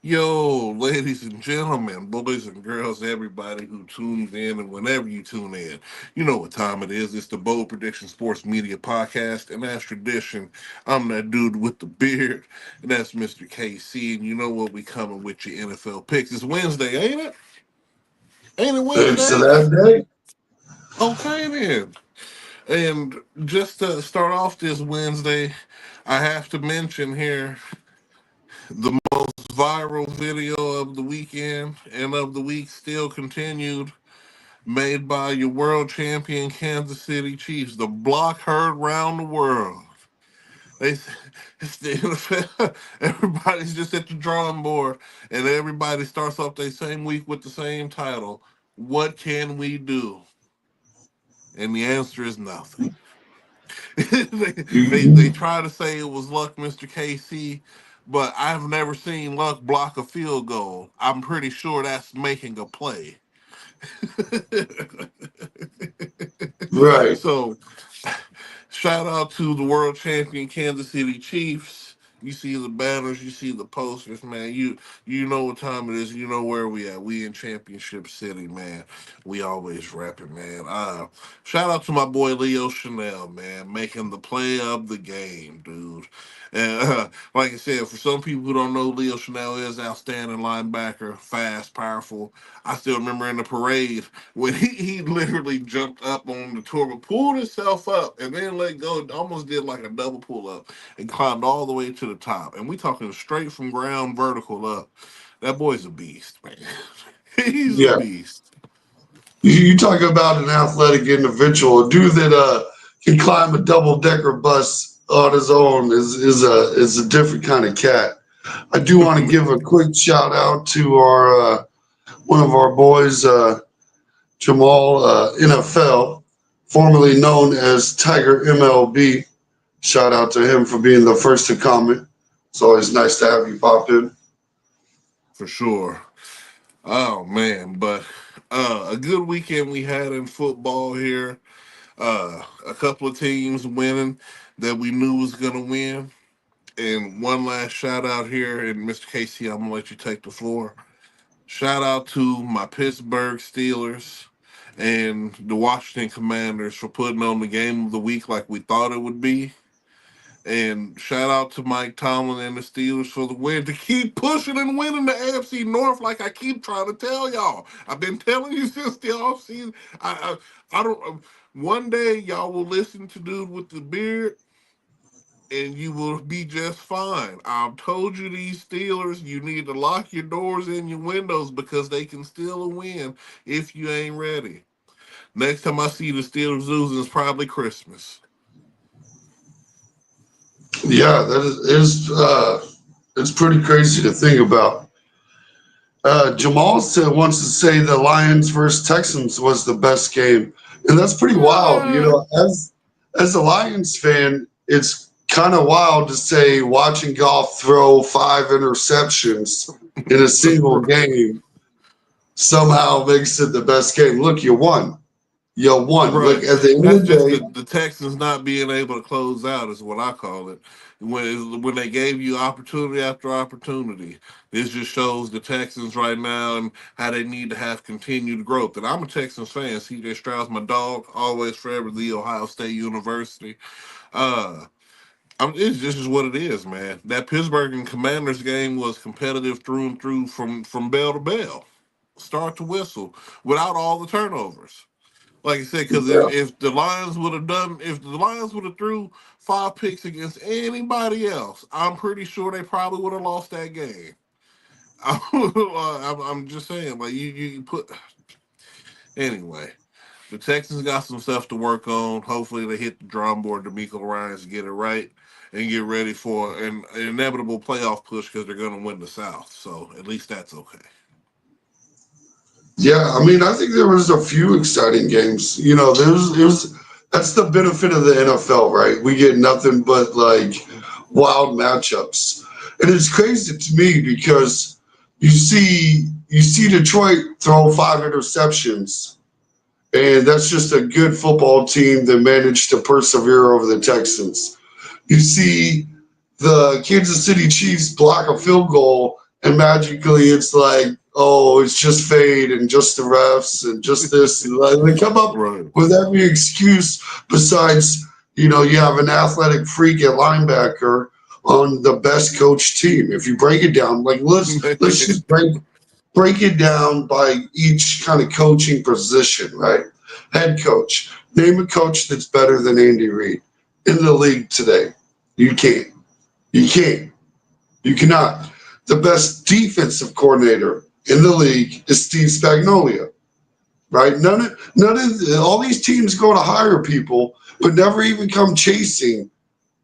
Yo, ladies and gentlemen, boys and girls, everybody who tunes in and whenever you tune in, you know what time it is. It's the Bold Prediction Sports Media Podcast, and as tradition, I'm that dude with the beard, and that's Mr. KC, and you know what? We coming with your NFL picks. It's Wednesday, ain't it? Ain't it Thanks to Wednesday? that day. Okay then. And just to start off this Wednesday, I have to mention here the most viral video of the weekend and of the week still continued, made by your world champion Kansas City Chiefs. The block heard round the world. They, it's the NFL. Everybody's just at the drawing board, and everybody starts off their same week with the same title. What can we do? And the answer is nothing. They You, try to say it was luck, Mr. KC, but I've never seen luck block a field goal. I'm pretty sure that's making a play. right. So shout out to the world champion Kansas City Chiefs. You see the banners, you see the posters, man. You know what time it is. You know where we at. We in Championship City, man. We always rapping, man. Shout out to my boy Leo Chanel, man, making the play of the game, dude. And like I said, for some people who don't know, Leo Chanel is outstanding linebacker, fast, powerful. I still remember in the parade when he literally jumped up on the turbo, pulled himself up, and then let go. Almost did like a double pull up and climbed all the way to the top. And we talking straight from ground vertical up. That boy's a beast, man. He's a Yeah. beast. You talk about an athletic individual, a dude that can climb a double decker bus on his own is a different kind of cat. I do want to give a quick shout out to our one of our boys, Jamal NFL, formerly known as Tiger MLB. Shout out to him for being the first to comment. It's always nice to have you pop in. For sure. Oh man, but a good weekend we had in football here. A couple of teams winning that we knew was gonna win. And one last shout out here, and Mr. Casey, I'm gonna let you take the floor. Shout out to my Pittsburgh Steelers and the Washington Commanders for putting on the game of the week like we thought it would be. And shout out to Mike Tomlin and the Steelers for the win to keep pushing and winning the AFC North like I keep trying to tell y'all. I've been telling you since the offseason. I don't. One day y'all will listen to dude with the beard and you will be just fine. I've told you these Steelers, you need to lock your doors and your windows because they can still win if you ain't ready. Next time I see the Steelers losing, it's probably Christmas. Yeah, that it's pretty crazy to think about. Jamal said wants to say the Lions versus Texans was the best game, and that's pretty wild. You Ah, know, as a Lions fan, it's kind of wild to say watching golf throw 5 interceptions in a single game somehow makes it the best game. Look, you won. You won. Look, right. at the end That's of the just day, the Texans not being able to close out is what I call it. When they gave you opportunity after opportunity, this just shows the Texans right now and how they need to have continued growth. And I'm a Texans fan. CJ Stroud's my dog, always forever the Ohio State University. Uh, it's just what it is, man. That Pittsburgh and Commanders game was competitive through and through from bell to bell, start to whistle, without all the turnovers. Like I said, because yeah, if the Lions would have threw 5 picks against anybody else, I'm pretty sure they probably would have lost that game. I'm just saying, like you put anyway. The Texans got some stuff to work on. Hopefully, they hit the drum board. D'Amico Ryans get it right and get ready for an inevitable playoff push because they're going to win the South. So at least that's okay. yeah. I mean, I think there was a few exciting games. You know, there's it was that's the benefit of the NFL, right? We get nothing but like wild matchups, and it's crazy to me because you see Detroit throw 5 interceptions, and that's just a good football team that managed to persevere over the Texans. You see the Kansas City Chiefs block a field goal and magically it's like, oh, it's just fade and just the refs and just this. And like, they come up Right. with every excuse besides, you have an athletic freak at linebacker on the best coach team. If you break it down, like let's Man. just break it down by each kind of coaching position, right? Head coach. Name a coach that's better than Andy Reid in the league today. You can't. You can't. You cannot. The best defensive coordinator in the league is Steve Spagnuolo, right? None of all these teams go to hire people, but never even come chasing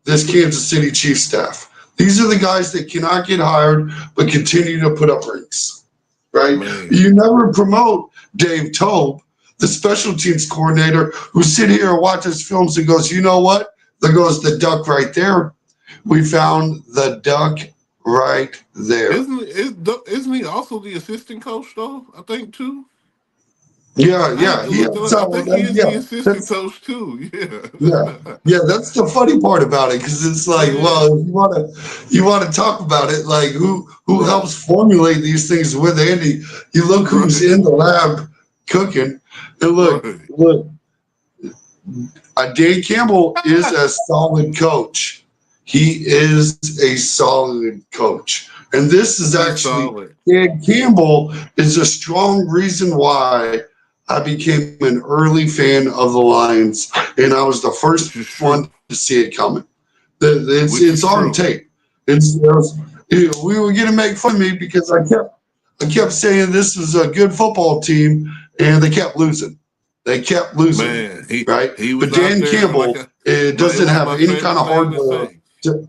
this Kansas City Chiefs staff. These are the guys that cannot get hired but continue to put up ranks, right? Man. You never promote Dave Tobe, the special teams coordinator, who sit here and watches films and goes, you know what? There goes the duck right there. We found the duck right there. Isn't he also the assistant coach though? I think too. Yeah, I had yeah, to yeah. look it up. I So think he is the yeah, assistant that's coach too. yeah, Yeah. yeah. That's the funny part about it because it's like, Yeah. well, if you want to talk about it, like who Right. helps formulate these things with Andy? You look who's Right. in the lab cooking, and Right. look. Dan Campbell is a solid coach. He is a solid coach. And this is He's actually, solid. Dan Campbell is a strong reason why I became an early fan of the Lions. And I was the first Which is one to true. see it coming. It's Which on is tape. true. We were going to make fun of me because I kept saying this was a good football team, and they kept losing. They kept losing, Man, he right? he But was out Dan there like Campbell a it doesn't was have my any kind favorite of thing to hardware. say. To,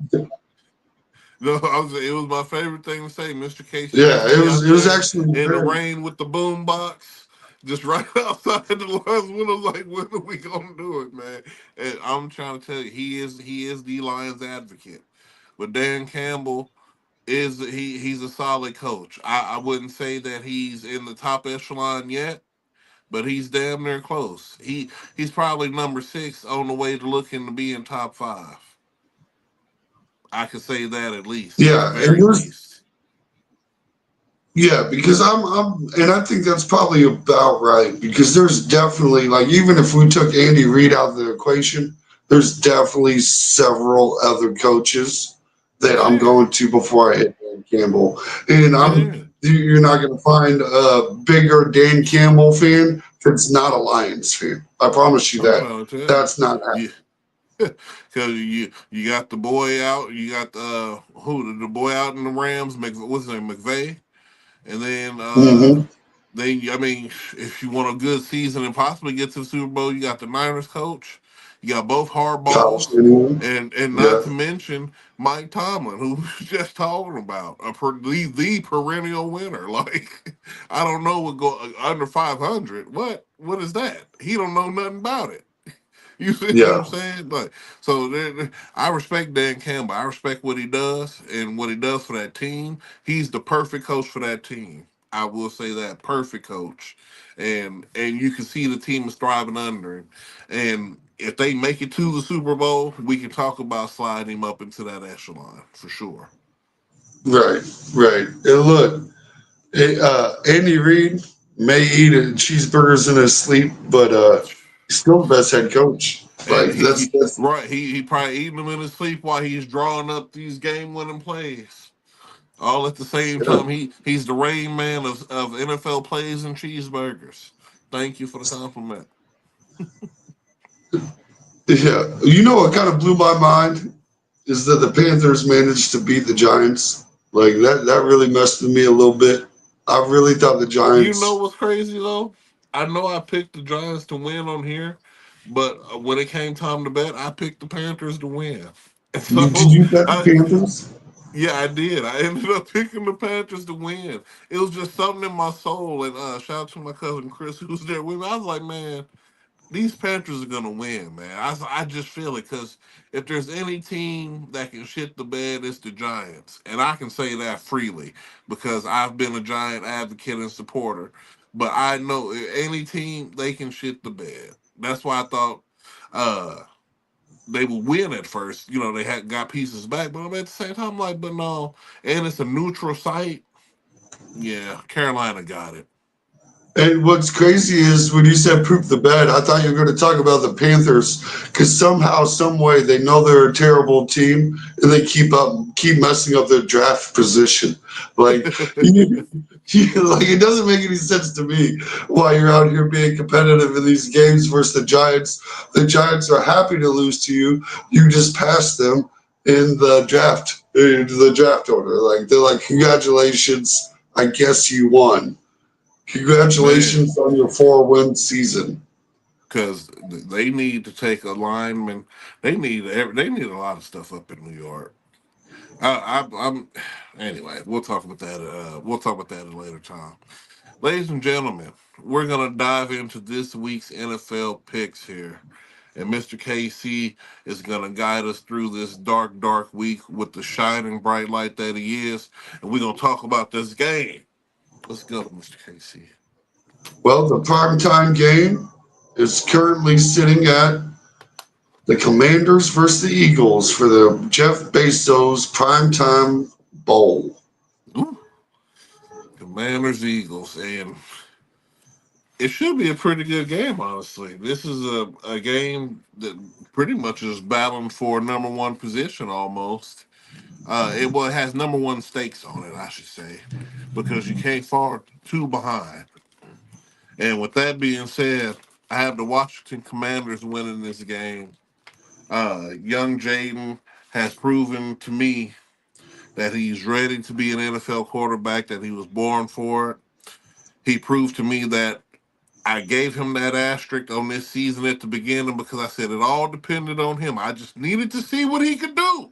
No, it was my favorite thing to say. Mr. Casey yeah, used to it be was out it was there actually in the very rain with the boom box, just right outside the Lions window. Like, when are we gonna do it, man? And I'm trying to tell you, he is the Lions advocate. But Dan Campbell he's a solid coach. I wouldn't say that he's in the top echelon yet, but he's damn near close. He's probably number 6 on the way to looking to be in top 5. I could say that at least, at the yeah, and very there's least. yeah, because and I think that's probably about right because there's definitely like even if we took Andy Reid out of the equation, there's definitely several other coaches that I'm Yeah, going to before I hit Dan Campbell, and yeah. you're not going to find a bigger Dan Campbell fan that's not a Lions fan. I promise you I'm that. trying to tell you, That's not happening. you because you got the boy out, you got the boy out in the Rams, what's his name, McVay, and Mm-hmm. then I mean, if you want a good season and possibly get to the Super Bowl, you got the Niners coach, you got both Kyle hardballs, Shanahan. and not Yeah. to mention Mike Tomlin, who we was just talking about the perennial winner. Like, I don't know what go under 500. What is that? He don't know nothing about it. You see what I'm Yeah. saying? Like, so I respect Dan Campbell. I respect what he does and what he does for that team. He's the perfect coach for that team. I will say that, perfect coach, and you can see the team is thriving under him. And if they make it to the Super Bowl, we can talk about sliding him up into that echelon for sure. Right. Right. And look, Andy Reid may eat cheeseburgers in his sleep, but he's still the best head coach. And Like that's right, he probably eating them in his sleep while he's drawing up these game winning plays. All at the same yeah, time. He's the Rain Man of NFL plays and cheeseburgers. Thank you for the compliment. yeah. You know what kind of blew my mind is that the Panthers managed to beat the Giants. Like that really messed with me a little bit. I really thought the You know Giants. what's crazy though? I know I picked the Giants to win on here, but when it came time to bet, I picked the Panthers to win. And Did so you bet the I Panthers? yeah, I did. I ended up picking the Panthers to win. It was just something in my soul. And shout out to my cousin Chris who was there with me. I was like, man, these Panthers are gonna win, man. I just feel it because if there's any team that can shit the bed, it's the Giants, and I can say that freely because I've been a Giant advocate and supporter. But I know any team they can shit the bed. That's why I thought uh, they would win at first. You know, they had got pieces back, but at the same time, I'm like, but no, and it's a neutral site. Yeah, Carolina got it. And what's crazy is when you said poop the bed, I thought you were going to talk about the Panthers because somehow, some way, they know they're a terrible team and they keep messing up their draft position. Like, like it doesn't make any sense to me why you're out here being competitive in these games versus the Giants. The Giants are happy to lose to you. You just passed them in the draft order. Like they're like, congratulations, I guess you won. Man, Congratulations on your 4-win season. because they need to take a lineman. They need a lot of stuff up in New York. I'm anyway. We'll talk about that. We'll talk about that at a later time. Ladies and gentlemen, we're gonna dive into this week's NFL picks here, and Mr. KC is gonna guide us through this dark, dark week with the shining bright light that he is, and we're gonna talk about this game. Let's go, Mr. KC. Well, the primetime game is currently sitting at the Commanders versus the Eagles for the Jeff Bezos Primetime Bowl. Ooh, Commanders Eagles, and it should be a pretty good game, honestly. This is a game that pretty much is battling for number one position almost. It has number one stakes on it, I should say, because you can't fall too behind. And with that being said, I have the Washington Commanders winning this game. Young Jaden has proven to me that he's ready to be an NFL quarterback, that he was born for it. He proved to me that I gave him that asterisk on this season at the beginning because I said it all depended on him. I just needed to see what he could do.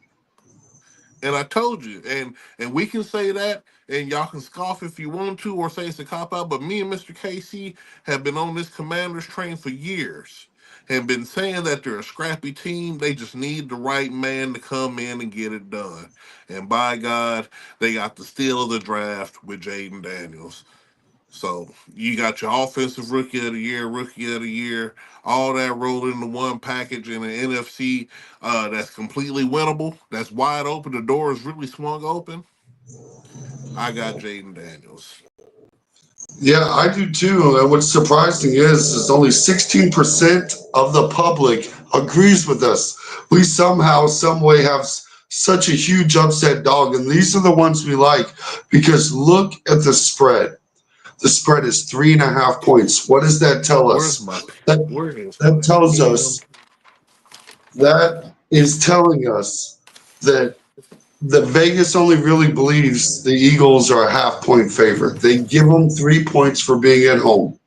And I told you, and we can say that, and y'all can scoff if you want to, or say it's a cop out. But me and Mr. KC have been on this Commanders train for years, and been saying that they're a scrappy team. They just need the right man to come in and get it done. And by God, they got the steal of the draft with Jaden Daniels. So you got your offensive rookie of the year, all that rolled into one package in an NFC that's completely winnable, that's wide open. The door is really swung open. I got Jaden Daniels. Yeah, I do too. And what's surprising is only 16% of the public agrees with us. We somehow, some way have such a huge upset dog, and these are the ones we like because look at the spread. The spread is 3.5 points. What does that tell Where's us? my That where is that my tells pen? us that is telling us that the Vegas only really believes the Eagles are a 0.5 point favorite. They give them 3 points for being at home.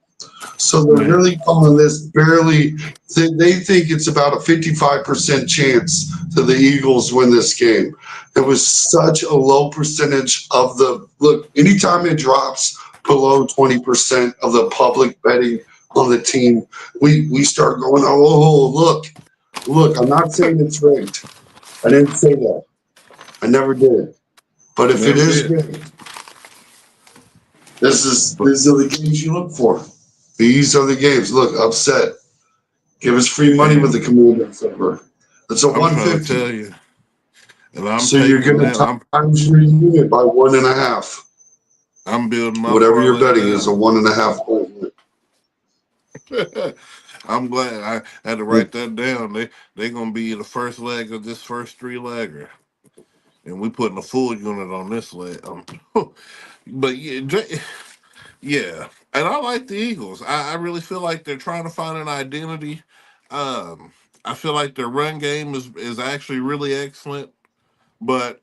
So they're Man, really calling this barely. They think it's about a 55% chance that the Eagles win this game. It was such a low percentage of the look. Anytime it drops below 20% of the public betting on the team, we start going, oh look. I'm not saying it's rigged. I didn't say that. I never did. But if it never is did. rigged, this is But these are the games you look for. These are the games. Look, upset. Give us free money with the and Commanders number. It's a I'm trying to 150. tell you, and I'm So you're taking going that. to times your unit by 1.5. I'm building my Whatever you're parlay betting is a now. 1.5 point. I'm glad I had to write that down. They gonna be the first leg of this first three legger, and we putting a full unit on this leg. But yeah, yeah, and I like the Eagles. I really feel like they're trying to find an identity. Um, I feel like their run game is actually really excellent, but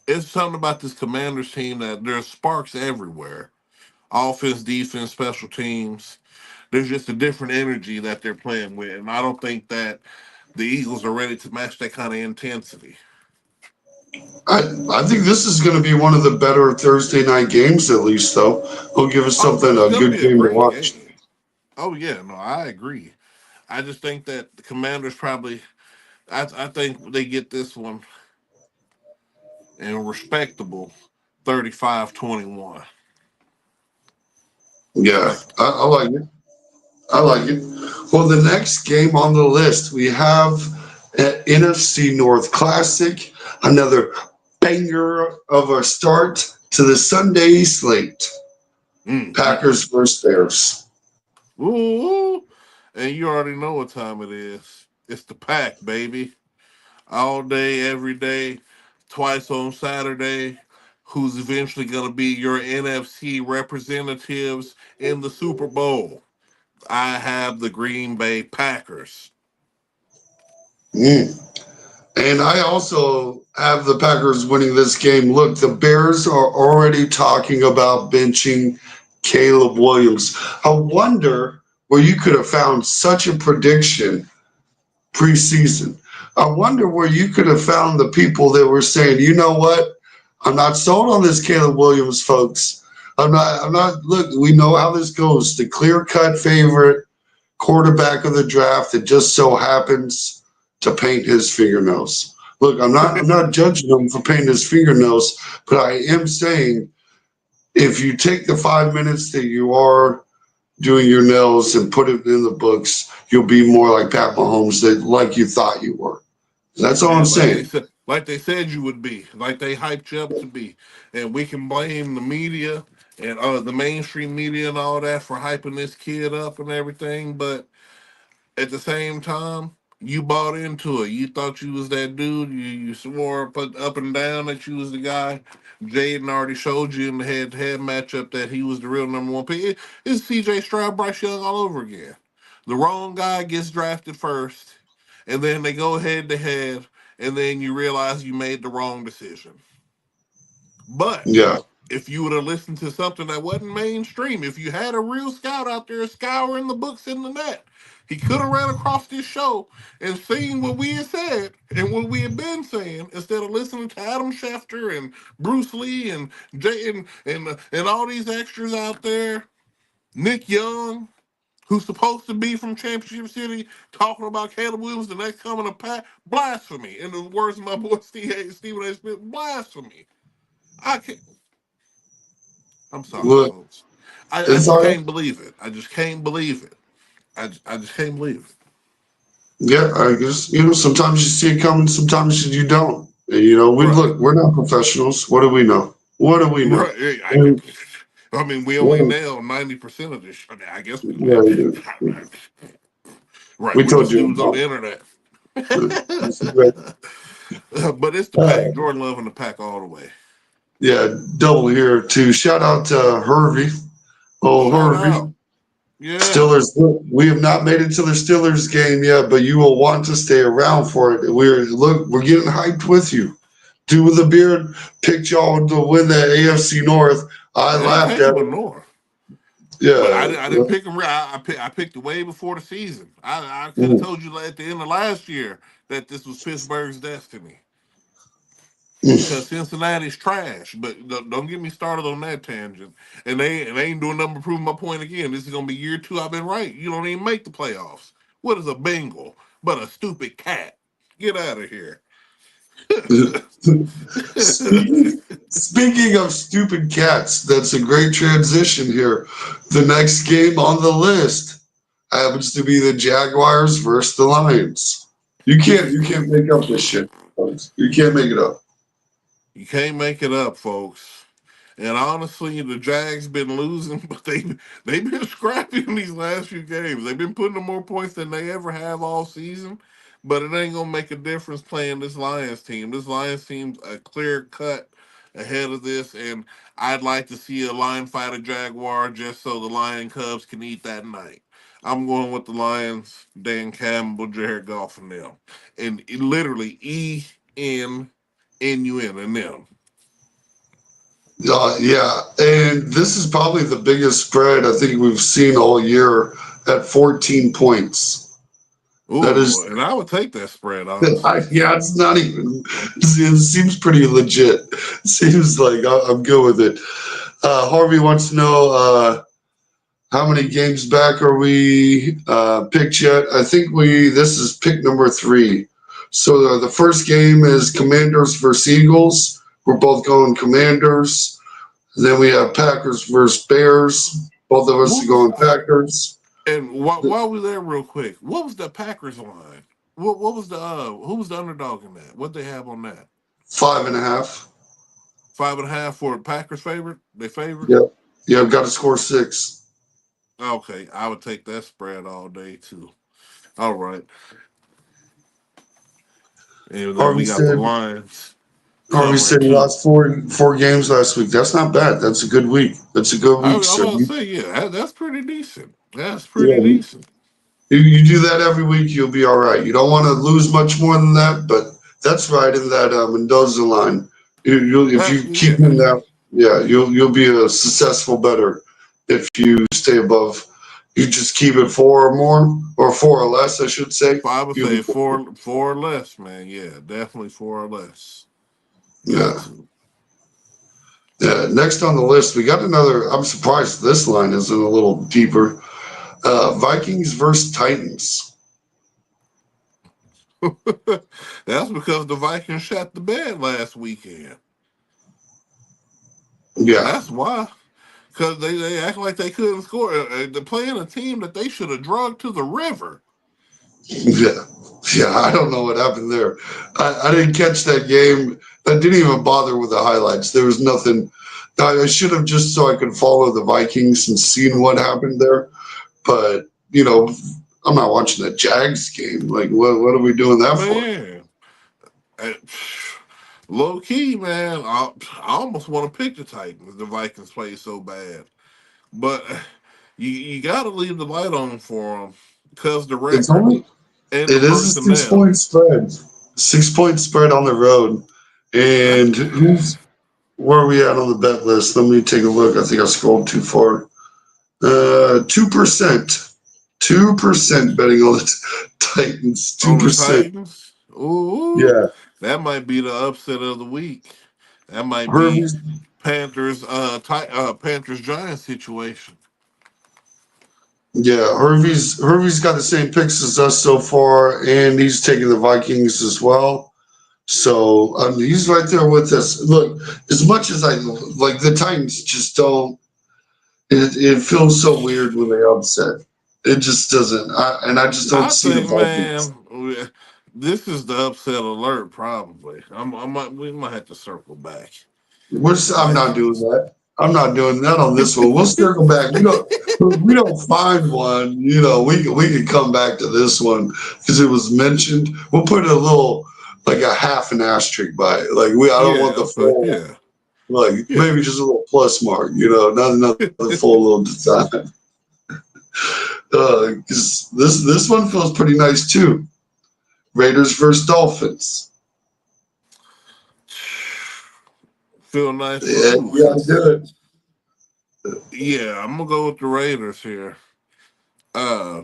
it's something about this Commanders team that there's sparks everywhere. Offense, defense, special teams. There's just a different energy that they're playing with, and I don't think that the Eagles are ready to match that kind of intensity. I, I think this is going to be one of the better Thursday night games, at least, though. It'll give us Oh no, something, it's a going to good be a game to great watch. game. Oh yeah, no, I agree. I just think that the Commanders probably. I think they get this one in respectable 35-21. Yeah, Respectable. I like it. I like it. Well, the next game on the list, we have an NFC North Classic, another banger of a start. to the Sunday slate. Mm, mm, Packers mm. versus Bears. Ooh, and you already know what time it is. It's the pack, baby. All day, every day, twice on Saturday. Who's eventually going to be your NFC representatives in the Super Bowl? I have the Green Bay Packers. Mm. And I also have the Packers winning this game. Look, the Bears are already talking about benching Caleb Williams. I wonder where you could have found such a prediction preseason. I wonder where you could have found the people that were saying, you know what? I'm not sold on this Caleb Williams, folks. I'm not, look, we know how this goes. The clear cut favorite quarterback of the draft that just so happens to paint his fingernails. Look, I'm not judging him for painting his fingernails, but I am saying if you take the 5 minutes that you are doing your nails and put it in the books, you'll be more like Pat Mahomes that like you thought you were. That's all I'm Yeah, saying. like they said you would be, like they hyped you up to be, and we can blame the media and the mainstream media and all that for hyping this kid up and everything. But at the same time, you bought into it. You thought you was that dude. You swore up and down that you was the guy. Jaden already showed you in the head-to-head matchup that he was the real number one pick. It's C.J. Stroud, Bryce Young all over again. The wrong guy gets drafted first, and then they go head-to-head, and then you realize you made the wrong decision. But Yeah. if you would have listened to something that wasn't mainstream, if you had a real scout out there scouring the books in the net, he could have ran across this show and seen what we had said and what we had been saying instead of listening to Adam Schefter and Bruce Lee and Jay and all these extras out there. Nick Young, who's supposed to be from Championship City, talking about Caleb Williams, the next coming of Pat. Blasphemy. In the words of my boy Stephen A. Smith, blasphemy. I can't. I'm sorry, Look, folks. I it's just all right. can't believe it. I just can't believe it. I just can't believe it. Yeah, I guess sometimes you see it coming, sometimes you don't. And, we Right. look. We're not professionals. What do we know? What do we know? Right. Yeah, And I mean, we only what, nailed 90% of this. I mean, I guess we yeah, did. Right. we We're told just you dudes on about. the internet. This is right. But it's the pack. Uh, Jordan Love and the pack all the way. yeah, double here too. Shout out to Hervey. Oh, Shout Hervey. out. Yeah. Steelers. We have not made it to the Steelers game yet, but you will want to stay around for it. We're getting hyped with you. Dude with the beard picked y'all to win the AFC North. I I ain't laughed taking at the him. North. But Yeah, I didn't pick him. I picked it way before the season. I could have mm, told you at the end of last year that this was Pittsburgh's destiny. mm. Because Cincinnati's trash. But don't get me started on that tangent. And they ain't doing nothing but proving my point again. This is gonna be year two. I've been right. You don't even make the playoffs. What is a Bengal but a stupid cat? Get out of here. Speaking of stupid cats, that's a great transition here. The next game on the list happens to be the Jaguars versus the Lions. You can't make up this shit, folks. You can't make it up. You can't make it up, folks. And honestly, the Jags been losing, but they've been scrappy in these last few games. They've been putting up more points than they ever have all season. But it ain't gonna make a difference playing this Lions team. This Lions team's a clear cut ahead of this, and I'd like to see a lion fight a Jaguar just so the Lion Cubs can eat that night. I'm going with the Lions, Dan Campbell, Jared Goff, and them, and literally ENNUN and them. Yeah, and this is probably the biggest spread I think we've seen all year at 14 points. That Ooh, is, and I would take that spread, honestly. yeah, it's not even. It seems pretty legit. It seems like I'm good with it. Harvey wants to know how many games back are we picked yet? I think this is pick number 3. So the first game is Commanders versus Eagles. We're both going Commanders. Then we have Packers versus Bears. Both of us What are was going Packers. and while we there real quick, what was the Packers line? What was the who was the underdog in that? What they have on that? 5.5. 5.5 for Packers favorite. They favorite. Yep. Yeah, I've got to score 6. Okay, I would take that spread all day too. All right, and then Harvey we got the said Lions Harvey covering said he two. lost four games last week. That's not bad. That's a good week. That's a good week, I'm sir. about to say, yeah, that's pretty decent. That's pretty Yeah, decent. you do that every week, you'll be all right. You don't want to lose much more than that, but that's right in that Mendoza line. If you keep Yeah, in that, yeah, you'll be a successful better if you stay above. You just keep it 4 or more, or 4 or less, I should say. I would You'll say be four or less, man. Yeah, definitely four or less. Got yeah. to. Yeah. Next on the list, we got another. I'm surprised this line isn't a little deeper. Vikings versus Titans. That's because the Vikings shot the bed last weekend. Yeah, That's why. Because they act like they couldn't score. They're playing a team that they should have drugged to the river. yeah, yeah. I don't know what happened there. I didn't catch that game. I didn't even bother with the highlights. There was nothing. I should have just so I could follow the Vikings and seen what happened there. But I'm not watching the Jags game. Like, what are we doing that for? Man, uh, low key, man. I almost want to pick the Titans. The Vikings play so bad, but you got to leave the light on for them because the It's record only and the It is a six personnel. point spread. 6 point spread on the road. I, And where are we at on the bet list? Let me take a look. I think I scrolled too far. 2%. 2% betting on the Titans. on the 2%. Titans, ooh, Yeah. that might be the upset of the week. That might be Hervey's Panthers Giants situation. Hervey's got the same picks as us so far, and he's taking the Vikings as well. So he's right there with us. Look, as much as I like the Titans, just don't. It feels so weird when they upset. It just doesn't. I just don't I see the think, Vikings. man, this is the upset alert. Probably, we might have to circle back. The I'm not doing Vikings. that. I'm not doing that on this one. We'll circle back. We don't find one. We can come back to this one because it was mentioned. We'll put a little like a half an asterisk by it. Like I don't want Yeah. the Okay. full. Yeah. Like Yeah. maybe just a little plus mark. Not another full little design. Because this one feels pretty nice too. Raiders versus Dolphins. Feel nice for Yeah, who? you gotta do it. Yeah, I'm gonna go with the Raiders here. Uh,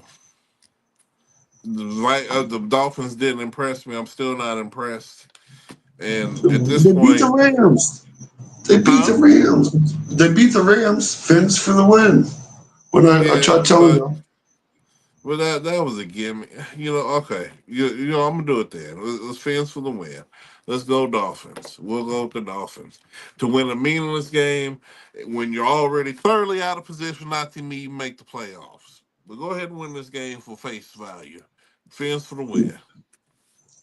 the Dolphins didn't impress me. I'm still not impressed. And at this They beat the point, Rams. They beat the huh? Rams. They beat the Rams. Fins for the win. When I Yeah, tried telling but them. that was a gimme. Okay. I'm gonna do it then. Let's fans for the win. Let's go Dolphins. We'll go with the Dolphins to win a meaningless game when you're already thoroughly out of position not to even make the playoffs. But go ahead and win this game for face value. Fans for the win.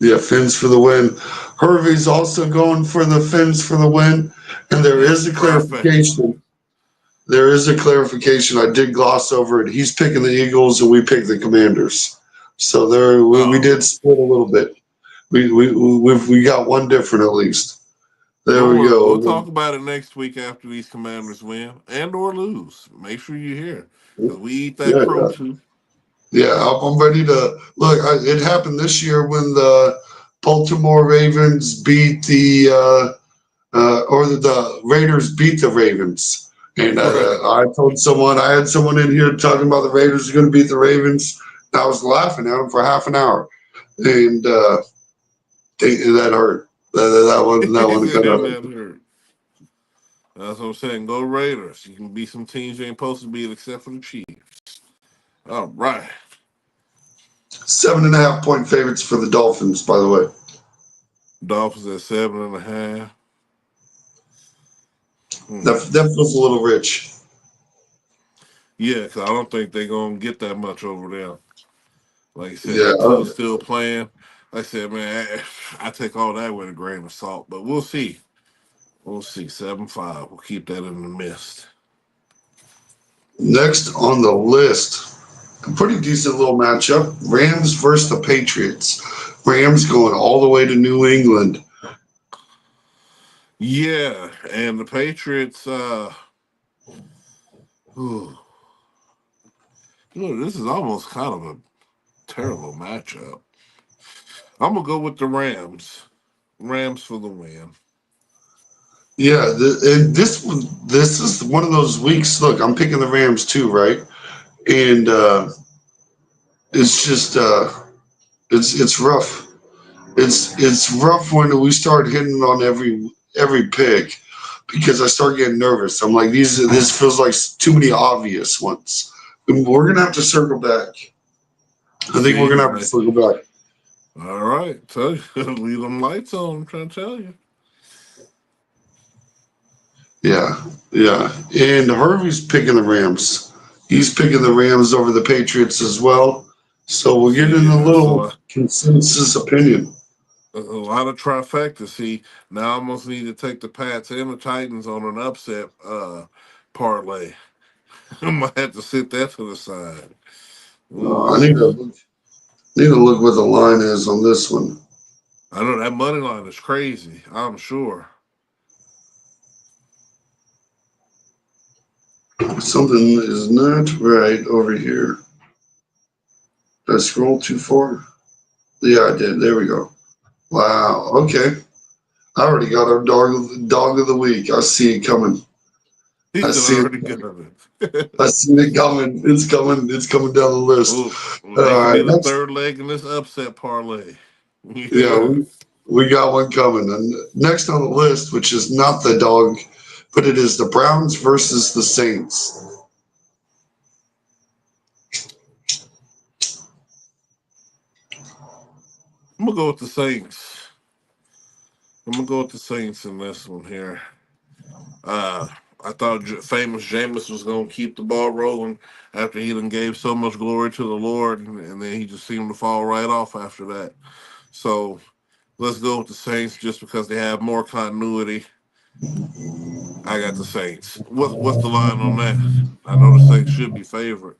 Yeah, Fins for the win. Hervey's also going for the Fins for the win. And there Yep, is a trifecta. clarification. There is a clarification. I did gloss over it. He's picking the Eagles and we picked the Commanders. So we Oh, did split a little bit. We got one different at least. There don't we worry. We'll go. talk about it next week after these Commanders win and or lose. Make sure you're here because we eat that Yeah, crow yeah. too. Yeah, I'm ready to look. It happened this year when the Baltimore Ravens beat the Raiders beat the Ravens. And Right. I had someone in here talking about the Raiders are going to beat the Ravens. And I was laughing at them for half an hour. And that hurt. That one kind of hurt. That hurt. That's what I'm saying. Go Raiders. You can beat some teams you ain't supposed to beat except for the Chiefs. All right. 7.5 point favorites for the Dolphins, by the way. Dolphins at 7.5. Hmm. That feels a little rich. Yeah, because I don't think they're going to get that much over there. Like I Yeah, said, Tua's still playing. Like I said, man, I take all that with a grain of salt, but we'll see. We'll see. 7-5. We'll keep that in the mist. Next on the list, a pretty decent little matchup. Rams versus the Patriots. Rams going all the way to New England. Yeah, and the Patriots. Whew, this is almost kind of a terrible matchup. I'm gonna go with the Rams. Rams for the win. Yeah, and this is one of those weeks. Look, I'm picking the Rams too, right? And it's just it's rough. It's rough when we start hitting on every pick because I start getting nervous. I'm like, this feels like too many obvious ones. And we're gonna have to circle back. I think we're See, gonna have to circle back. all right, tell you, leave them lights on. I'm trying to tell you. Yeah, yeah. And Harvey's picking the Rams. He's picking the Rams over the Patriots as well. So we're getting a Yeah, little consensus opinion. a lot of trifecta. See, now I almost need to take the Pats and the Titans on an upset parlay. I might have to sit that to the side. I need to Ooh, look what the line is on this one. I know that money line is crazy. I'm sure. Something is not right over here. Did I scroll too far? Yeah, I did. There we go. Wow. Okay. I already got our dog of the week. I see it coming. He I said see it. already got it. I see it coming. It's coming. It's coming down the list. Oh, well, All they could be right. the Next. third leg in this upset parlay. Yeah, Yeah. we got one coming. And next on the list, which is not the dog, but it is the Browns versus the Saints. I'm gonna go with the Saints. I'm gonna go with the Saints in this one here. Uh, I thought famous Jameis was gonna keep the ball rolling after he done gave so much glory to the Lord, and then he just seemed to fall right off after that. So let's go with the Saints just because they have more continuity. I got the Saints. What's the line on that? I know the Saints should be favored.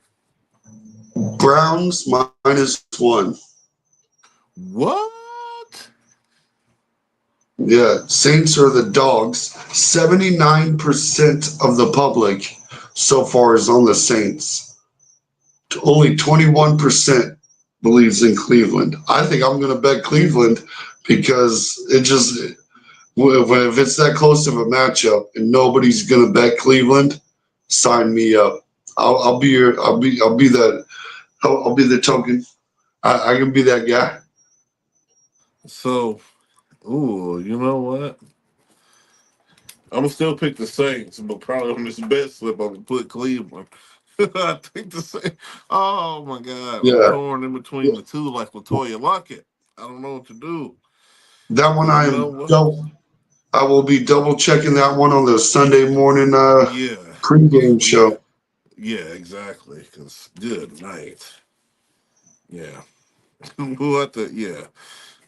Browns -1. What? Yeah, Saints are the dogs. 79% of the public so far is on the Saints. Only 21% believes in Cleveland. I think I'm going to bet Cleveland because it just if it's that close of a matchup and nobody's going to bet Cleveland, sign me up. I'll be your I'll be that I'll be the token. I can be that guy. So, ooh, you know what? I'm gonna still pick the Saints, but probably on this bet slip, I'm gonna put Cleveland. I think the Saints. Oh my God, I'm Yeah, torn in between the two, like Latoya Luckett. I don't know what to do. that one But I you know am what? double. I will be double checking that one on the Sunday morning Yeah, pregame before, yeah, show. yeah, exactly. Because good night. Yeah, what the? Yeah.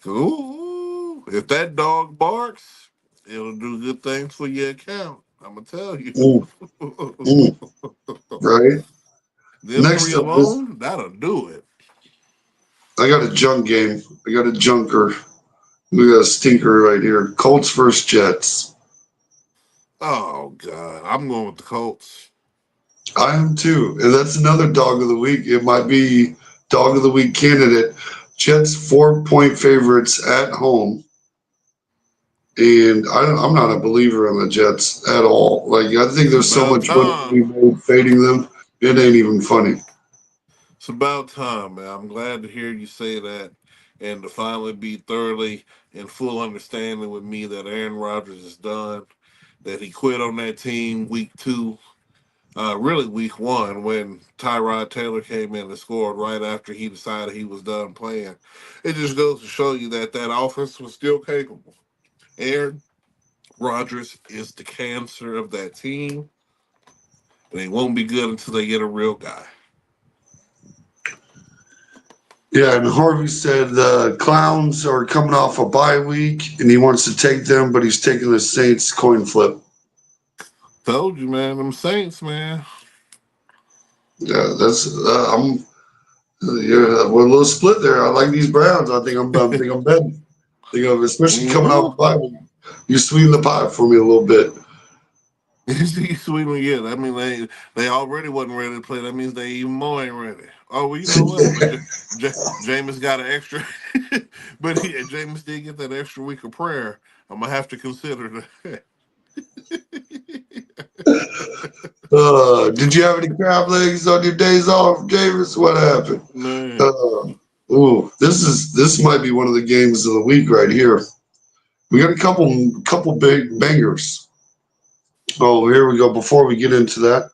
Ooh, if that dog barks, it'll do good things for your account. I'm gonna tell you. Mm, mm, right. Them three Next up is alone, that'll do it. I got a junk game. I got a junker. We got a stinker right here. Colts versus Jets. Oh God, I'm going with the Colts. I am too, and that's another dog of the week. It might be dog of the week candidate. Jets 4-point favorites at home, and I'm not a believer in the Jets at all. Like I think It's there's so about much money to time. be made fading them. It ain't even funny. It's about time, man. I'm glad to hear you say that, and to finally be thoroughly in full understanding with me that Aaron Rodgers is done. That he quit on that team week two, really week one, when Tyrod Taylor came in and scored right after he decided he was done playing. It just goes to show you that that offense was still capable. Aaron Rodgers is the cancer of that team, and they won't be good until they get a real guy. Yeah, and Harvey said the Clowns are coming off a bye week, and he wants to take them, but he's taking the Saints coin flip. Told you, man. Them Saints, man. Yeah, that's I'm. Yeah, we're a little split there. I like these Browns. I think I'm betting. Especially coming off Mm-hmm. a bye week. You sweeten the pot for me a little bit. See, Sweden, yeah. I mean, they already wasn't ready to play. That means they even more ain't ready. Oh, well, you know what? But Jameis got an extra, but Jameis did get that extra week of prayer. I'm gonna have to consider that. Did you have any crab legs on your days off, James? What happened? Man, Uh, this might be one of the games of the week right here. We got a couple big bangers. Oh, here we go. Before we get into that,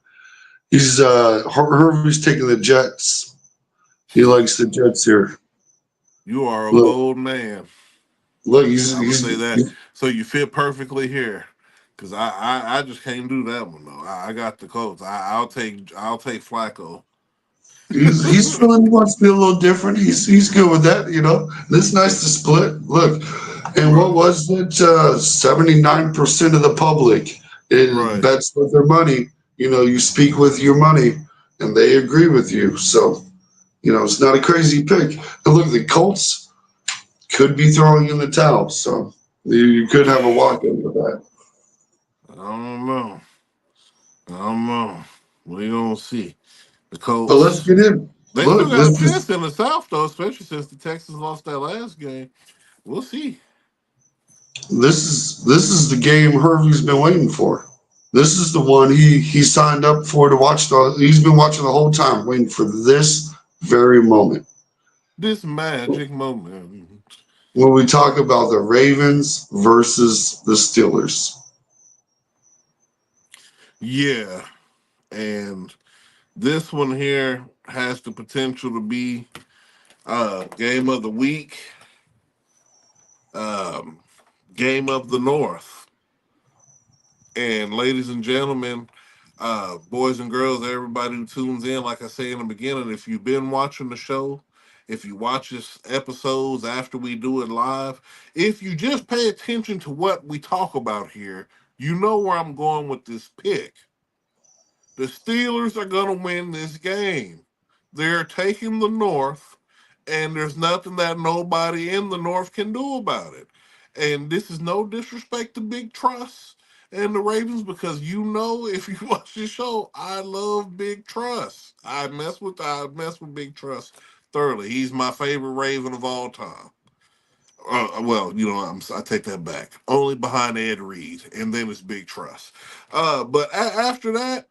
Hervey's taking the Jets. He likes the Jets here. you are a Look, bold man. look, I'm gonna say that. So you fit perfectly here, because I just can't do that one though. I got the Colts. I'll take Flacco. he's feeling he wants to be a little different. He's good with that, you know. It's nice to split. Look, and what Right, was it? 79% of the public right. bets with their money. You know, you speak with your money, and they agree with you. So you know, it's not a crazy pick. And look, the Colts could be throwing in the towel, so you could have a walk in with that. I don't know. I don't know. We gonna see. The But let's Colts. get in. They still Look, got a this chance is in the South though, especially since the Texans lost that last game. We'll see. this is the game Hervey's been waiting for. This is the one he signed up for to watch. He's been watching the whole time, waiting for this very moment. This magic moment. When we talk about the Ravens versus the Steelers, Yeah, and this one here has the potential to be game of the week, um, game of the North. And ladies and gentlemen, boys and girls, everybody who tunes in, like I say in the beginning, if you've been watching the show, if you watch this episodes after we do it live, if you just pay attention to what we talk about here, you know where I'm going with this pick. The Steelers are going to win this game. They're taking the North, and there's nothing that nobody in the North can do about it. And this is no disrespect to Big Trust and the Ravens, because you know, if you watch this show, I love Big Trust. I mess with Big Trust thoroughly. He's my favorite Raven of all time. Well, I take that back. Only behind Ed Reed, and then it's Big Trust. But after that,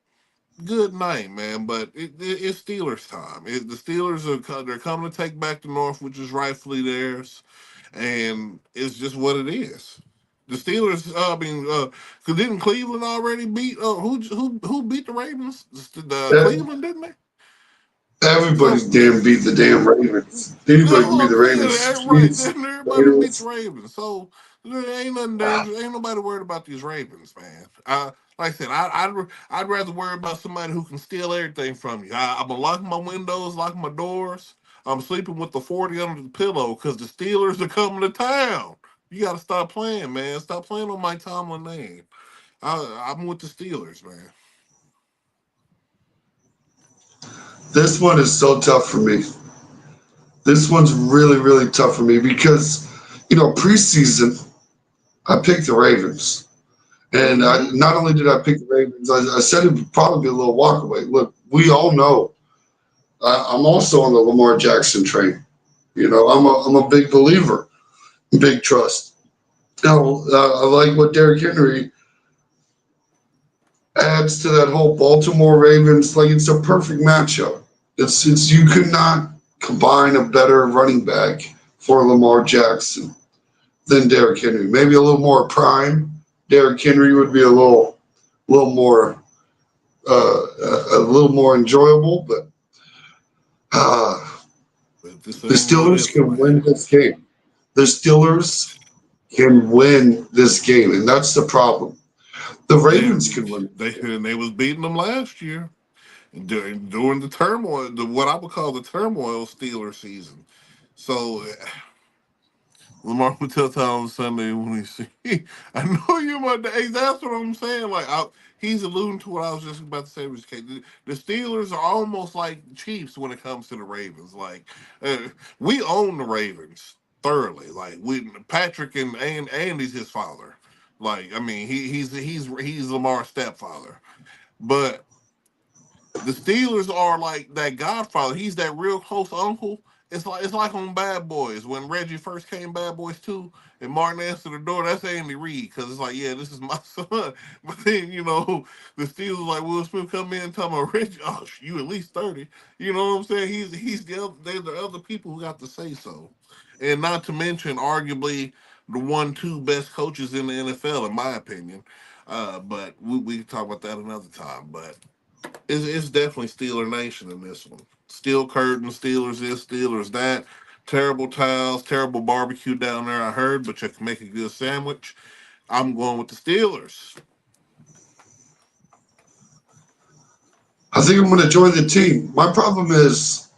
good night, man. But it's Steelers time. The Steelers they're coming to take back the North, which is rightfully theirs, and it's just what it is. The Steelers, cause didn't Cleveland already beat who beat the Ravens? The Eh, Cleveland, didn't they? everybody's So damn beat the damn Ravens. Anybody that's can what beat the I'm saying. Ravens. Right, Chiefs, then everybody beat the Raiders. Ravens. So there ain't nothing dangerous. Ain't nobody worried about these Ravens, man. Like I said, I'd rather worry about somebody who can steal everything from you. I'm gonna lock my windows, lock my doors. I'm sleeping with the 40 under the pillow because the Steelers are coming to town. You got to stop playing, man. Stop playing on Mike Tomlin name. I'm with the Steelers, man. This one is so tough for me. This one's really, really tough for me because, preseason, I picked the Ravens. And Mm-hmm. not only did I pick the Ravens, I said it would probably be a little walk away. Look, we all know I'm also on the Lamar Jackson train. I'm a big believer, big trust. I like what Derrick Henry adds to that whole Baltimore Ravens. Like it's a perfect matchup. It's you could not combine a better running back for Lamar Jackson than Derrick Henry. Maybe a little more prime. Derrick Henry would be little more, a little more enjoyable. But uh, But this the ain't what Steelers if, can man. win this game. The Steelers can win this game, and that's the problem. The They Ravens can win this game. they was beating them last year. during the turmoil, what I would call the turmoil Steeler season. So Lamar would tell Ty on Sunday when he see, I know you're my day. That's what I'm saying. He's alluding to what I was just about to say. The Steelers are almost like Chiefs when it comes to the Ravens. We own the Ravens thoroughly. Patrick and Andy's his father. I mean, he's Lamar's stepfather. But the Steelers are like that Godfather. He's that real close uncle. It's like on Bad Boys when Reggie first came, Bad Boys 2, and Martin answered the door. That's Andy Reid because it's like, yeah, this is my son. But then the Steelers like Will Smith come in and talking about Reggie. Oh, you at least 30. You know what I'm saying? They're the other people who got to say so, and not to mention arguably the 1-2 best coaches in the NFL in my opinion. But we can talk about that another time. But it's definitely Steeler Nation in this one. Steel curtain, Steelers this, Steelers that. Terrible tiles, terrible barbecue down there, I heard, but you can make a good sandwich. I'm going with the Steelers. I think I'm going to join the team. My problem is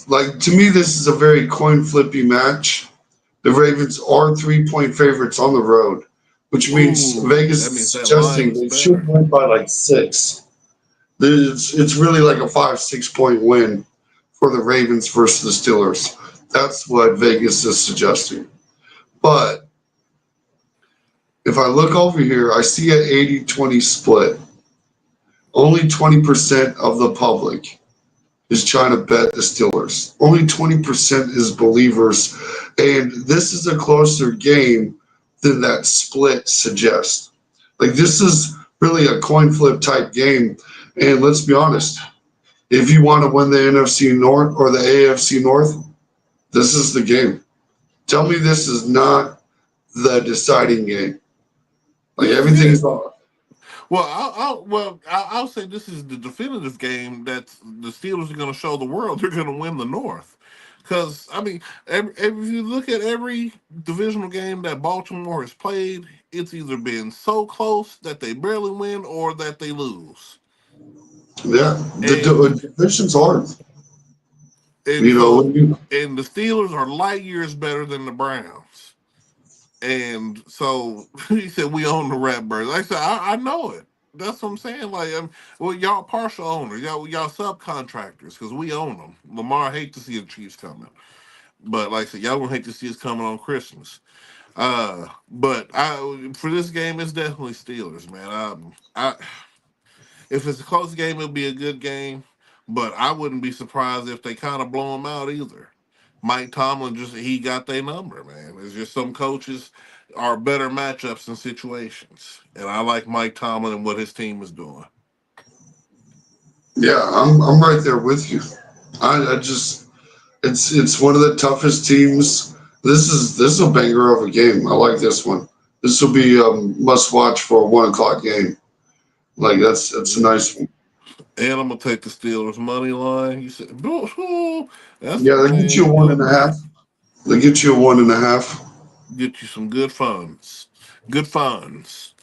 like to me this is a very coin flippy match. The Ravens are 3-point favorites on the road, which means Ooh, Vegas that is means that line suggesting is they should better. win by like 6. It's really like a 5-6 point win for the Ravens versus the Steelers. That's what Vegas is suggesting. But if I look over here, I see an 80-20 split. Only 20% of the public is trying to bet the Steelers. Only 20% is believers. And this is a closer game than that split suggests. Like, this is really a coin flip type game. And let's be honest, if you want to win the NFC North or the AFC North, this is the game. Tell me this is not the deciding game. Like, Yeah, yeah. everything's on. I'll say this is the definitive game that the Steelers are going to show the world they're going to win the North. Because I mean, if you look at every divisional game that Baltimore has played, it's either been so close that they barely win or that they lose. Yeah, And the division's hard. and You know, so when you, and the Steelers are light years better than the Browns. And so he said, "We own the Ratbirds." Like I said, I know it. That's what I'm saying. Well, y'all partial owners, y'all subcontractors, because we own them. Lamar hate to see the Chiefs coming, but like I said, y'all gonna hate to see us coming on Christmas. But for this game, it's definitely Steelers, man. If it's a close game, it'll be a good game. But I wouldn't be surprised if they kind of blow them out either. Mike Tomlin he got their number, man. It's just some coaches are better matchups and situations, and I like Mike Tomlin and what his team is doing. yeah, I'm right there with you. I just it's one of the toughest teams. This is a banger of a game. I like this one. This will be must watch for a 1 o'clock game. Like that's a Yeah. nice one. And I'm gonna take the Steelers money line. You said, "Boo-hoo." That's Yeah, they get you a man, one and good a half. man. They get you a 1.5. Get you some good funds. Good funds.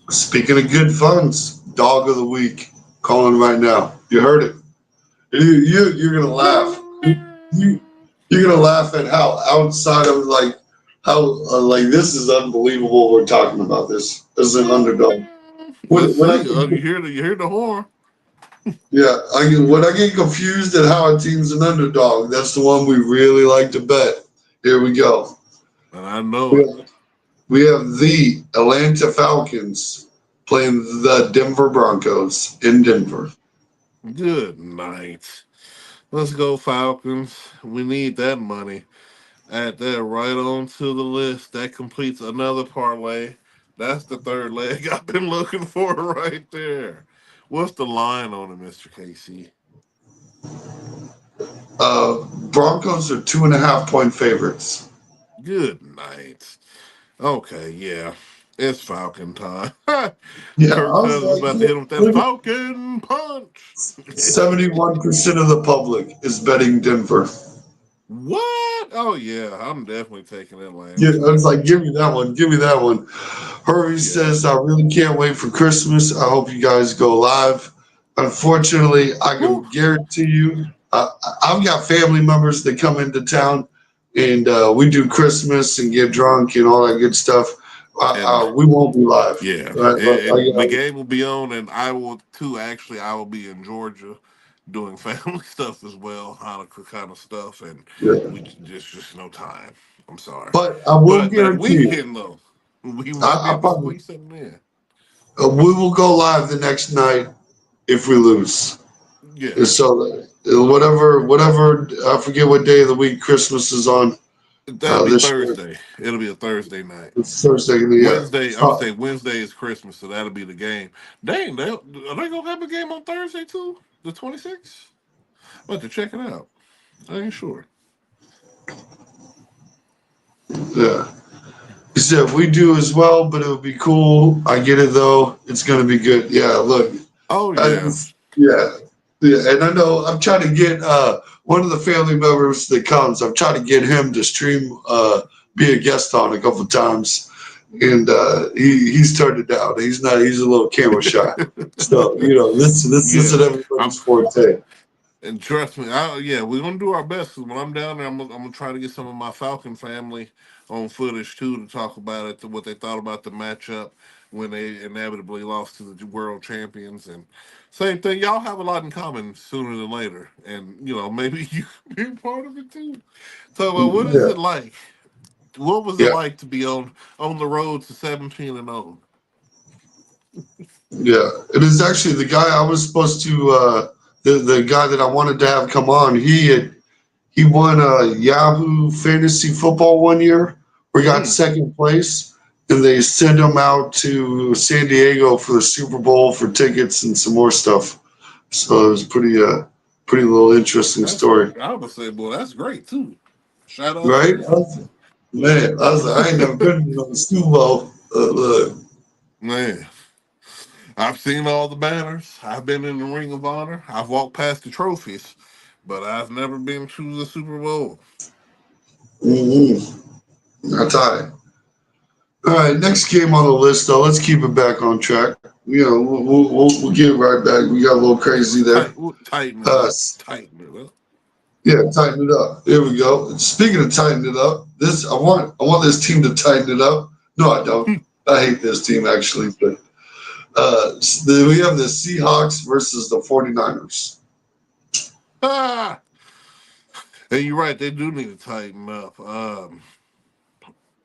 Speaking of good funds, dog of the week, calling right now. You heard it. You're gonna laugh. You're gonna laugh at how outside of like how like this is unbelievable. We're talking about this as an underdog. Let's When I see. get, You hear the horn. yeah, when I get confused at how a team's an underdog, that's the one we really like to bet. Here we go. And I know We it. have, we have the Atlanta Falcons playing the Denver Broncos in Denver. Good night. Let's go, Falcons. We need that money. Add that right on to the list. That completes another parlay. That's the third leg I've been looking for right there. What's the line on it, Mr. KC? Broncos are 2.5 point favorites. Good night. Okay, yeah. It's Falcon time. Yeah, Kirk I was Cousins like, about to hit him with that Falcon punch. 71% of the public is betting Denver. What? Oh, yeah. I'm definitely taking Yeah, Atlanta, I was too. like, give me that one. Give me that one. Hurry Yeah. says, I really can't wait for Christmas. I hope you guys go live. Unfortunately, I Whew. can guarantee you, I've got family members that come into town, and we do Christmas and get drunk and all that good stuff. And We won't be live. yeah, Right? and the game will be on, and I will too. Actually, I will be in Georgia doing family stuff as well, Hanukkah kind of stuff, and Yeah. we just no time. I'm sorry, But I will but that guarantee you, weekend though, we might be I able to probably squeeze something in. we will go live the next night if we lose. Yeah, And so whatever, I forget what day of the week Christmas is on that'll be this year. Thursday. It'll be a Thursday night. It's Thursday of the year. Wednesday, I'm gonna say Wednesday is Christmas, so that'll be the game. Dang, are they gonna have a game on Thursday too? The 26th? I'll have to check it out. I ain't sure. Yeah. He said we do as well, but it would be cool. I get it though. It's gonna be good. Yeah, look. Oh I, yeah. yeah. Yeah. And I know I'm trying to get one of the family members that comes, I'm trying to get him to stream be a guest on a couple of times. And he's turned it down. He's a little camera shy. So, this Yeah, isn't everybody's I'm, forte. and trust me, yeah, we're gonna do our best. 'Cause when I'm down there, I'm gonna try to get some of my Falcon family on footage too to talk about it, to what they thought about the matchup when they inevitably lost to the world champions. And same thing, y'all have a lot in common sooner than later, and maybe you can be part of it too. So, what is Yeah. it like? What was it Yeah. like to be on the road to 17-0? Yeah, it is actually the guy I was supposed to. The guy that I wanted to have come on. He won a Yahoo Fantasy Football one year. We got Mm, second place, and they sent him out to San Diego for the Super Bowl for tickets and some more stuff. So it was pretty little interesting that's story, I would say, boy, that's great too. Shout out to right? him. Man, I was like, I ain't never been to the Super Bowl. Look, Man, I've seen all the banners. I've been in the Ring of Honor. I've walked past the trophies, but I've never been to the Super Bowl. mm-hmm. I tell you. All right, next game on the list, though. Let's keep it back on track. We'll get right back. We got a little crazy there. Tighten it Uh, up. Tighten it up. yeah, tighten it up. There we go. Speaking of tighten it up, I want this team to tighten it up. No, I don't. I hate this team actually, but we have the Seahawks versus the 49ers. Ah! And you're right. They do need to tighten up.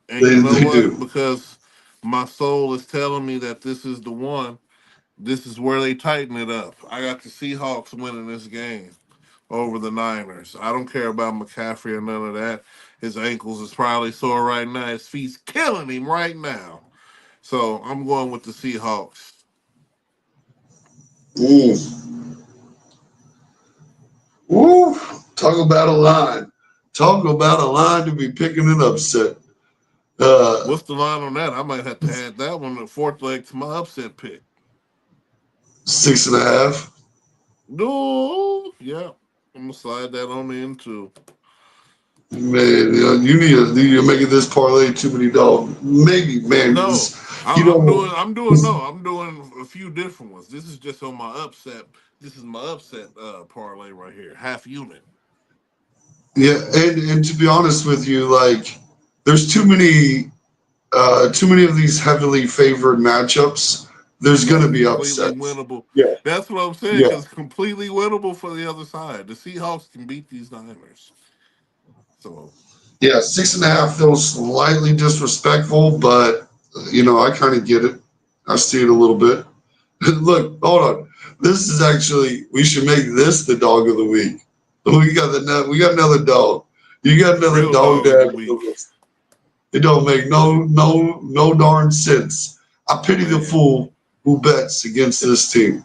And you know They what? do. Because my soul is telling me that this is the one. This is where they tighten it up. I got the Seahawks winning this game over the Niners. I don't care about McCaffrey or none of that. His ankles is probably sore right now. His feet's killing him right now. So I'm going with the Seahawks. Mm. Woo. Talk about a line. Talk about a line to be picking an upset. Uh, What's the line on that? I might have to add that one, the fourth leg, to my upset pick. 6.5. No, yeah, I'm gonna slide that on in too. Man, you're making this parlay too many dollars. Maybe, man, No, because you know, I'm doing a few different ones. This is just on my upset. This is my upset parlay right here, half unit. yeah, and to be honest with you, like there's too many of these heavily favored matchups. There's That's gonna be completely upsets. winnable. Yeah, That's what I'm saying, yeah, because completely winnable for the other side. The Seahawks can beat these Niners. So yeah. 6.5 feels slightly disrespectful, but I kind of get it. I see it a little bit. Look, hold on. This is actually we should make this the dog of the week. We got another dog. You got the another real dog dog to of the add to the week, list. It don't make no darn sense. I pity the man, fool who bets against this team.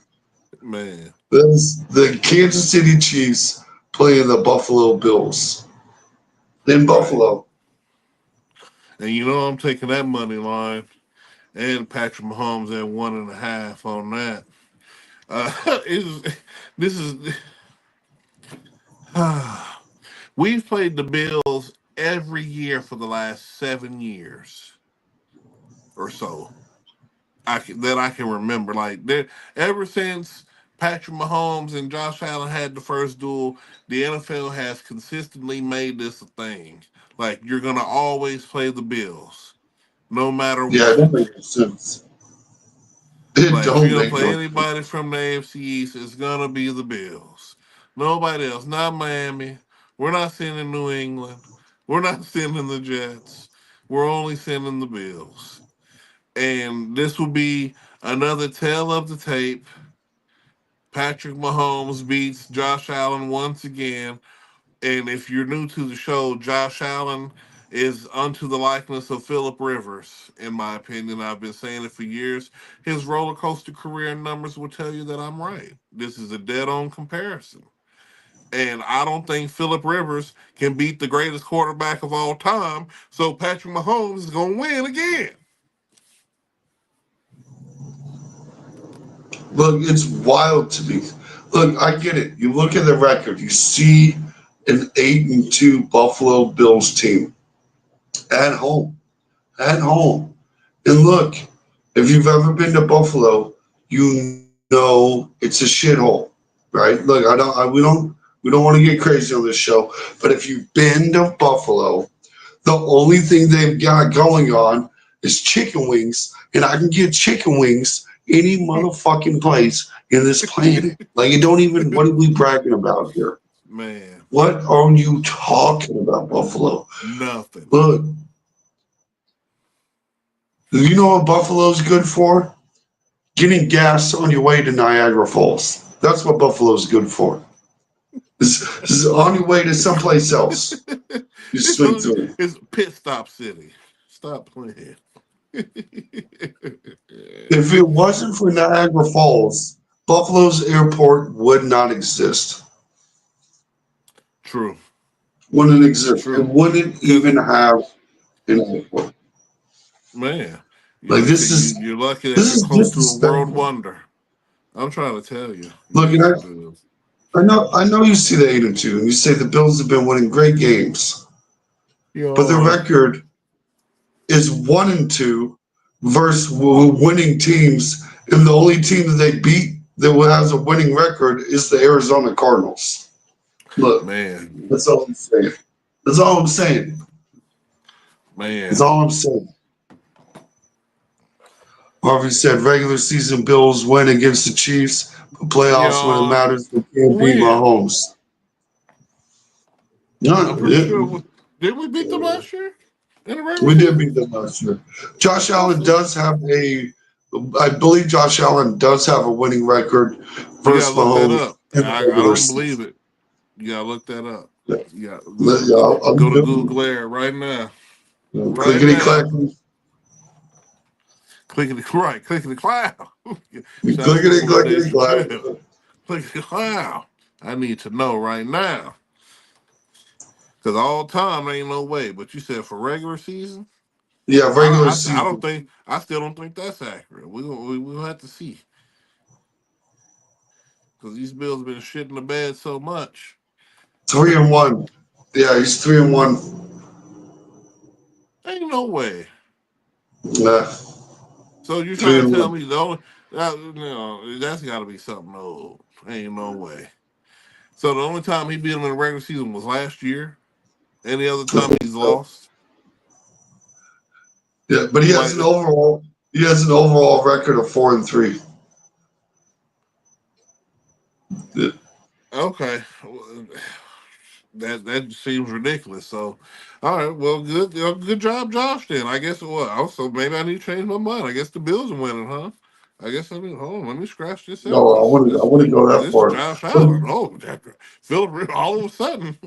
man. That's the Kansas City Chiefs playing the Buffalo Bills in Right. Buffalo. And I'm taking that money line and Patrick Mahomes at 1.5 on that. This is we've played the Bills every year for the last 7 years or so. That I can remember. Like ever since Patrick Mahomes and Josh Allen had the first duel. The NFL has consistently made this a thing. Like you're gonna always play the Bills, no matter Yeah, what. that makes sense. It Like if you're don't gonna make play no anybody sense. from the AFC East, it's gonna be the Bills. Nobody else. Not Miami. We're not sending New England. We're not sending the Jets. We're only sending the Bills. And this will be another tale of the tape. Patrick Mahomes beats Josh Allen once again. And if you're new to the show, Josh Allen is unto the likeness of Philip Rivers, in my opinion. I've been saying it for years. His roller coaster career numbers will tell you that I'm right. This is a dead on comparison. And I don't think Philip Rivers can beat the greatest quarterback of all time. So Patrick Mahomes is going to win again. Look, it's wild to me. Look, I get it. You look at the record, you see an 8-2 Buffalo Bills team at home. At home. And look, if you've ever been to Buffalo, you know it's a shithole. Right? Look, we don't want to get crazy on this show, but if you've been to Buffalo, the only thing they've got going on is chicken wings, and I can get chicken wings any motherfucking place in this planet. Like, you don't even, what are we bragging about here? Man, What are you talking about, Buffalo? nothing. Look, you know what Buffalo's good for? Getting gas on your way to Niagara Falls. That's what Buffalo's good for. This is on your way to someplace else. You swing through. It's pit stop city. Stop playing. If it wasn't for Niagara Falls, Buffalo's airport would not exist. True. Wouldn't exist. It True. wouldn't Because, even have an airport. man, Like like I said, you're lucky that this you're is close to a world disrespectful. wonder. I'm trying to tell you. Look, and Yes, it is. I know you see the 8-2, and you say the Bills have been winning great games, but the Yeah. record is 1-2 versus winning teams, and the only team that they beat that has a winning record is the Arizona Cardinals. Look, Man. that's all I'm saying. That's all I'm saying. That's Man. all I'm saying. Harvey said regular season Bills win against the Chiefs, but playoffs when it Yeah. matters, they can't beat When? Mahomes. I'm No, pretty sure. Did we beat them last year in the regular we did season? beat them last year. Josh I Allen think does have I believe Josh Allen does have a winning record you gotta versus look that Mahomes up. in the I regular don't believe season. it. You gotta look that up. Yeah, You got yeah, I'll go to do Google Air right now. it. Right Clickety now. clackety, Clicking the right, clicking the cloud. Shout out to my clickety boy clackety Dave clack. Chappelle. Clicking the cloud. I need to know right now. Cause all time ain't no way. But you said for regular season, Yeah, regular I don't season. think I still don't think that's accurate. We'll have to see. Cause these Bills been shitting the bed so much. 3-1. Yeah, he's 3-1. Ain't no way. Yeah, So you're three trying to and tell one. me the only that's got to be something old. Ain't no way. So the only time he beat him in the regular season was last year. Any other I time think he's so. lost, Yeah, but he has an like overall. He has an overall record of 4-3. Yeah. okay, that seems ridiculous. So, all right, well, good job, Josh. Then I guess well, also maybe I need to change my mind. I guess the Bills are winning, huh? I guess I mean, hold on, let me scratch this out. No, I wouldn't go that This is far. Josh But Allen. Oh, Philip, all of a sudden,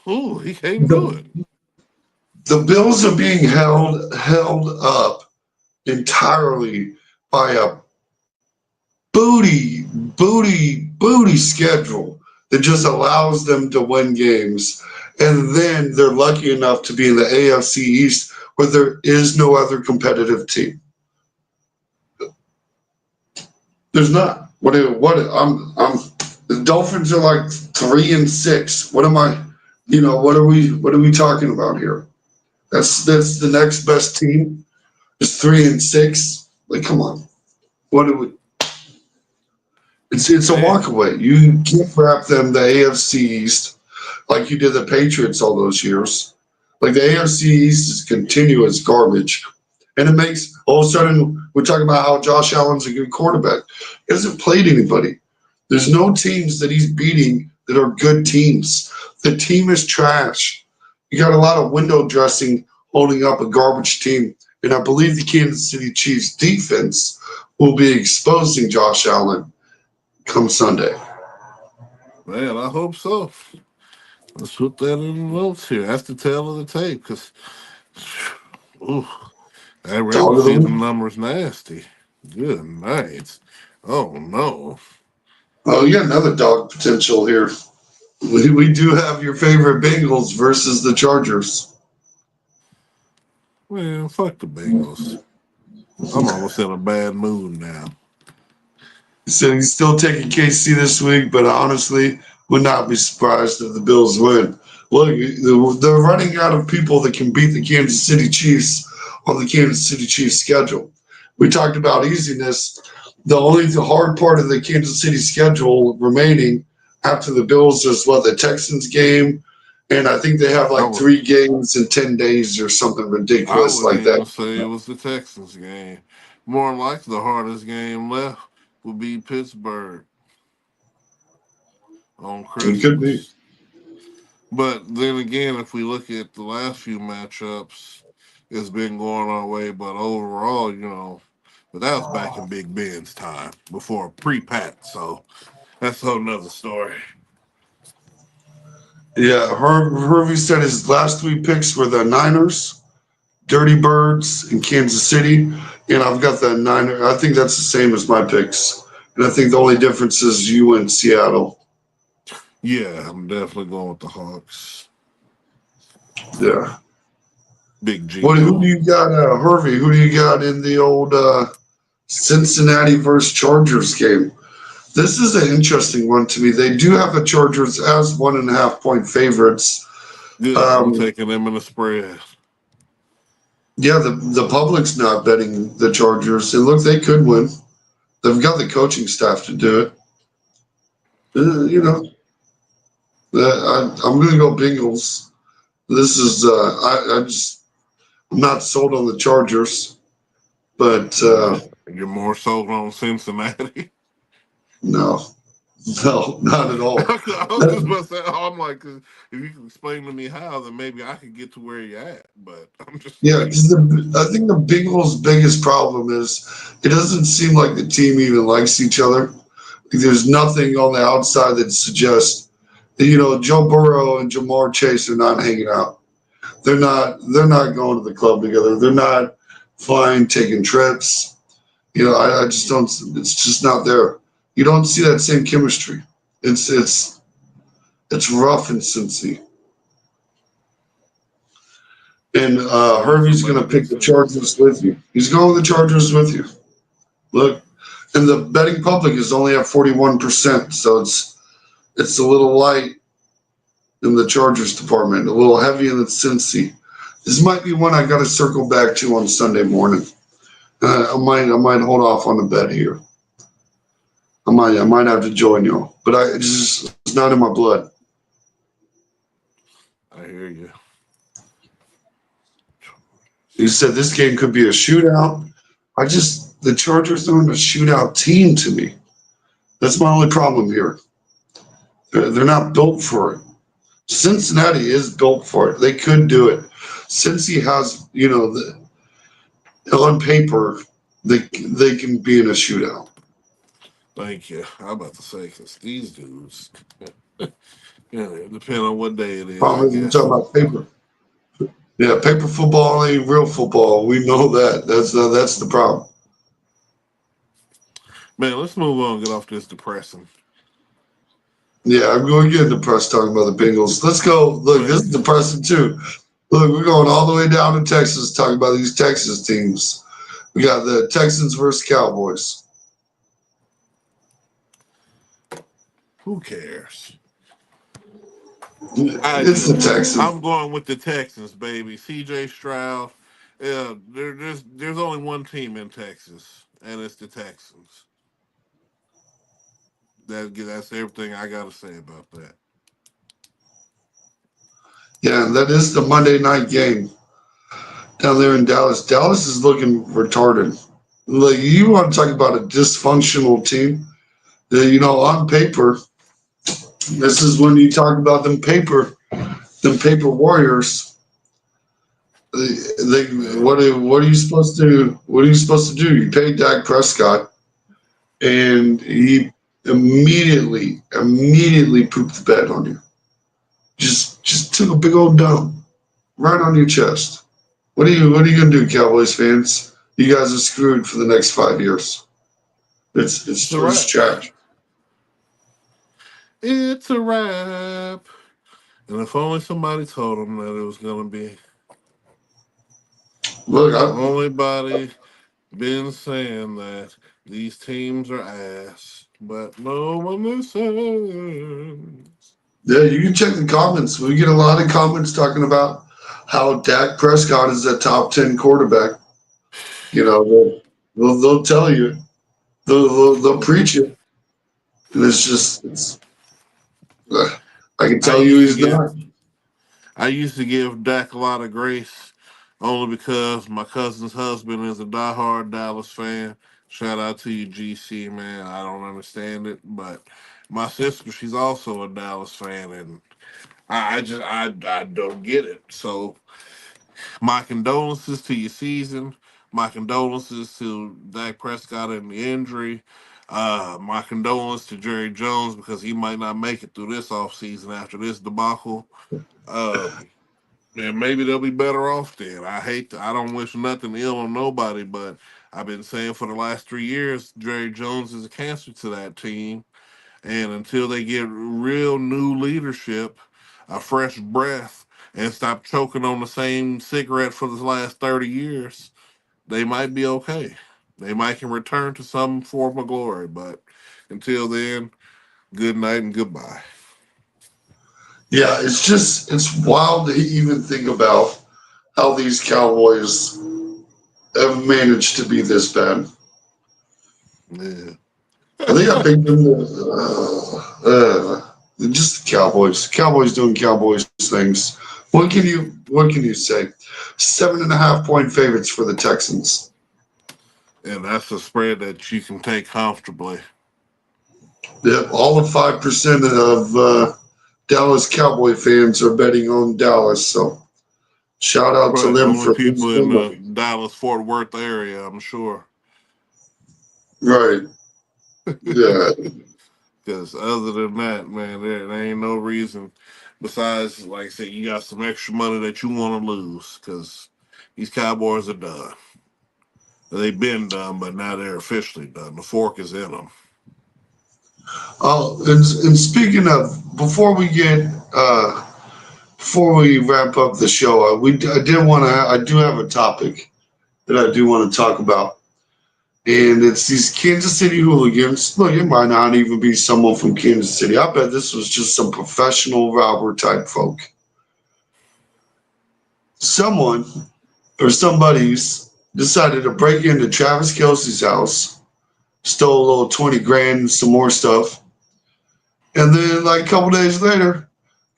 ooh, he can't do the it. the Bills are being held up entirely by a booty schedule that just allows them to win games. And then they're lucky enough to be in the AFC East where there is no other competitive team. There's not. I'm the Dolphins are like 3-6. What am I what are we talking about here? That's the next best team. It's 3-6. Like, come on. What do we It's a Man, walk away. You gift wrap them the AFC East like you did the Patriots all those years. Like the AFC East is continuous garbage. And it makes all of a sudden we're talking about how Josh Allen's a good quarterback. He hasn't played anybody. There's no teams that he's beating that are good teams. The team is trash. You got a lot of window dressing holding up a garbage team. And I believe the Kansas City Chiefs defense will be exposing Josh Allen come Sunday. man, I hope so. Let's put that in the notes here. That's the tail of the tape because, ooh, that regular Dog of the season week. number's nasty. Good night. Oh no. Oh, you got another dog potential here. We do have your favorite Bengals versus the Chargers. Man, fuck the Bengals. I'm almost in a bad mood now. He said he's still taking KC this week, but honestly, would not be surprised if the Bills win. Look, they're running out of people that can beat the Kansas City Chiefs on the Kansas City Chiefs schedule. We talked about easiness. The hard part of the Kansas City schedule remaining after the Bills is what the Texans game, and I think they have I like would, 3 games in 10 days or something I ridiculous wouldn't like even that. say it was the Texans game. More like the hardest game left would be Pittsburgh on It could be. Christmas. But then again, if we look at the last few matchups, it's been going our way. But overall, but that was back in Big Ben's time before pre-Pat. So that's a whole nother story. Yeah, Hervey said his last 3 picks were the Niners, Dirty Birds, and Kansas City. And I've got the Niners. I think that's the same as my picks. And I think the only difference is you and Seattle. Yeah, I'm definitely going with the Hawks. Yeah. Big Who do Gino. you got, Hervey? Who do you got in the old Cincinnati versus Chargers game? This is an interesting one to me. They do have the Chargers as 1.5 point favorites. Good. I'm Um, taking them in the spread. yeah, the public's not betting the Chargers. And look, they could win. They've got the coaching staff to do it. You know, I'm going to go Bengals. This is I'm not sold on the Chargers, but You're more sold on Cincinnati. no, no, not at all. I was just about to say, oh, I'm like, 'cause if you can explain to me how, then maybe I could get to where you're at. But I'm just Yeah, like, because I think the Bengals' biggest problem is it doesn't seem like the team even likes each other. There's nothing on the outside that suggests that, Joe Burrow and Jamar Chase are not hanging out. They're not going to the club together. They're not flying, taking trips. I just don't. It's just not there. You don't see that same chemistry. It's rough in Cincy. And well, Hervey's going somebody to pick the decent has to. Chargers with you. He's going with the Chargers with you. Look, and the betting public is only at 41%, so it's a little light in the Chargers department, a little heavy in the Cincy. This might be one I got to circle back to on Sunday morning. I might hold off on the bet here. I might have to join you, but it's not in my blood. I hear you. You said this game could be a shootout. The Chargers aren't a shootout team to me. That's my only problem here. They're not built for it. Cincinnati is built for it. They could do it. Cincy has, on paper, they can be in a shootout. Thank you. I'm about to say, because these dudes, depending on what day it is, I Problem is, we're talking guess. about paper. Yeah, paper football ain't real football. We know that. That's the problem. Man, let's move on and get off this depressing. Yeah, I'm going to get depressed talking about the Bengals. Let's go. Look, this Man, is depressing too. Look, we're going all the way down to Texas talking about these Texas teams. We got the Texans versus Cowboys. who cares? I It's the do. Texans. I'm going with the Texans, baby. CJ Stroud. Yeah, there's only one team in Texas, and it's the Texans. that's everything I got to say about that. Yeah, and that is the Monday night game down there in Dallas. Dallas is looking retarded. Like you want to talk about a dysfunctional team? On paper, this is when you talk about them paper warriors. They Man, what are you supposed to what are you supposed to do? You pay Dak Prescott, and he immediately pooped the bed on you. Just took a big old dump right on your chest. What are you gonna do, Cowboys fans? You guys are screwed for the next 5 years. It's it's it's a it's wrap. trash. It's a wrap. And if only somebody told them that it was going to be. Look, If only body been saying that these teams are ass, but no one listens. yeah, you can check the comments. We get a lot of comments talking about how Dak Prescott is a top 10 quarterback. They'll tell you, they'll preach it, and I can I tell you used to he's give not. I used to give Dak a lot of grace only because my cousin's husband is a diehard Dallas fan. Shout out to you, GC man. I don't understand it, but my sister, she's also a Dallas fan, and I don't get it. So my condolences to your season. My condolences to Dak Prescott and the injury. My condolences to Jerry Jones because he might not make it through this offseason after this debacle. Um, and maybe they'll be better off then. I don't wish nothing ill on nobody, but I've been saying for the last 3 years, Jerry Jones is a cancer to that team. And until they get real new leadership, a fresh breath, and stop choking on the same cigarette for the last 30 years, they might be okay. They might can return to some form of glory. But until then, good night and goodbye. Yeah, it's wild to even think about how these Cowboys have managed to be this bad. Yeah. I think I picked them. Just the Cowboys. Cowboys doing Cowboys things. What can you say? 7.5 point favorites for the Texans. And that's a spread that you can take comfortably. Yep, all of 5% of Dallas Cowboy fans are betting on Dallas. So shout out to Right. them Only for people losing in their the money. Dallas Fort Worth area, I'm sure. Right. Yeah. Because other than that, man, there ain't no reason. Besides, like I said, you got some extra money that you want to lose because these Cowboys are done. They've been done, but now they're officially done. The fork is in them. Oh, and speaking of, before we wrap up the show, I do have a topic that I do want to talk about, and it's these Kansas City hooligans. Look, it might not even be someone from Kansas City. I bet this was just some professional robber type folk. Someone or somebody's decided to break into Travis Kelsey's house, stole a little 20 grand and some more stuff, and then like a couple days later,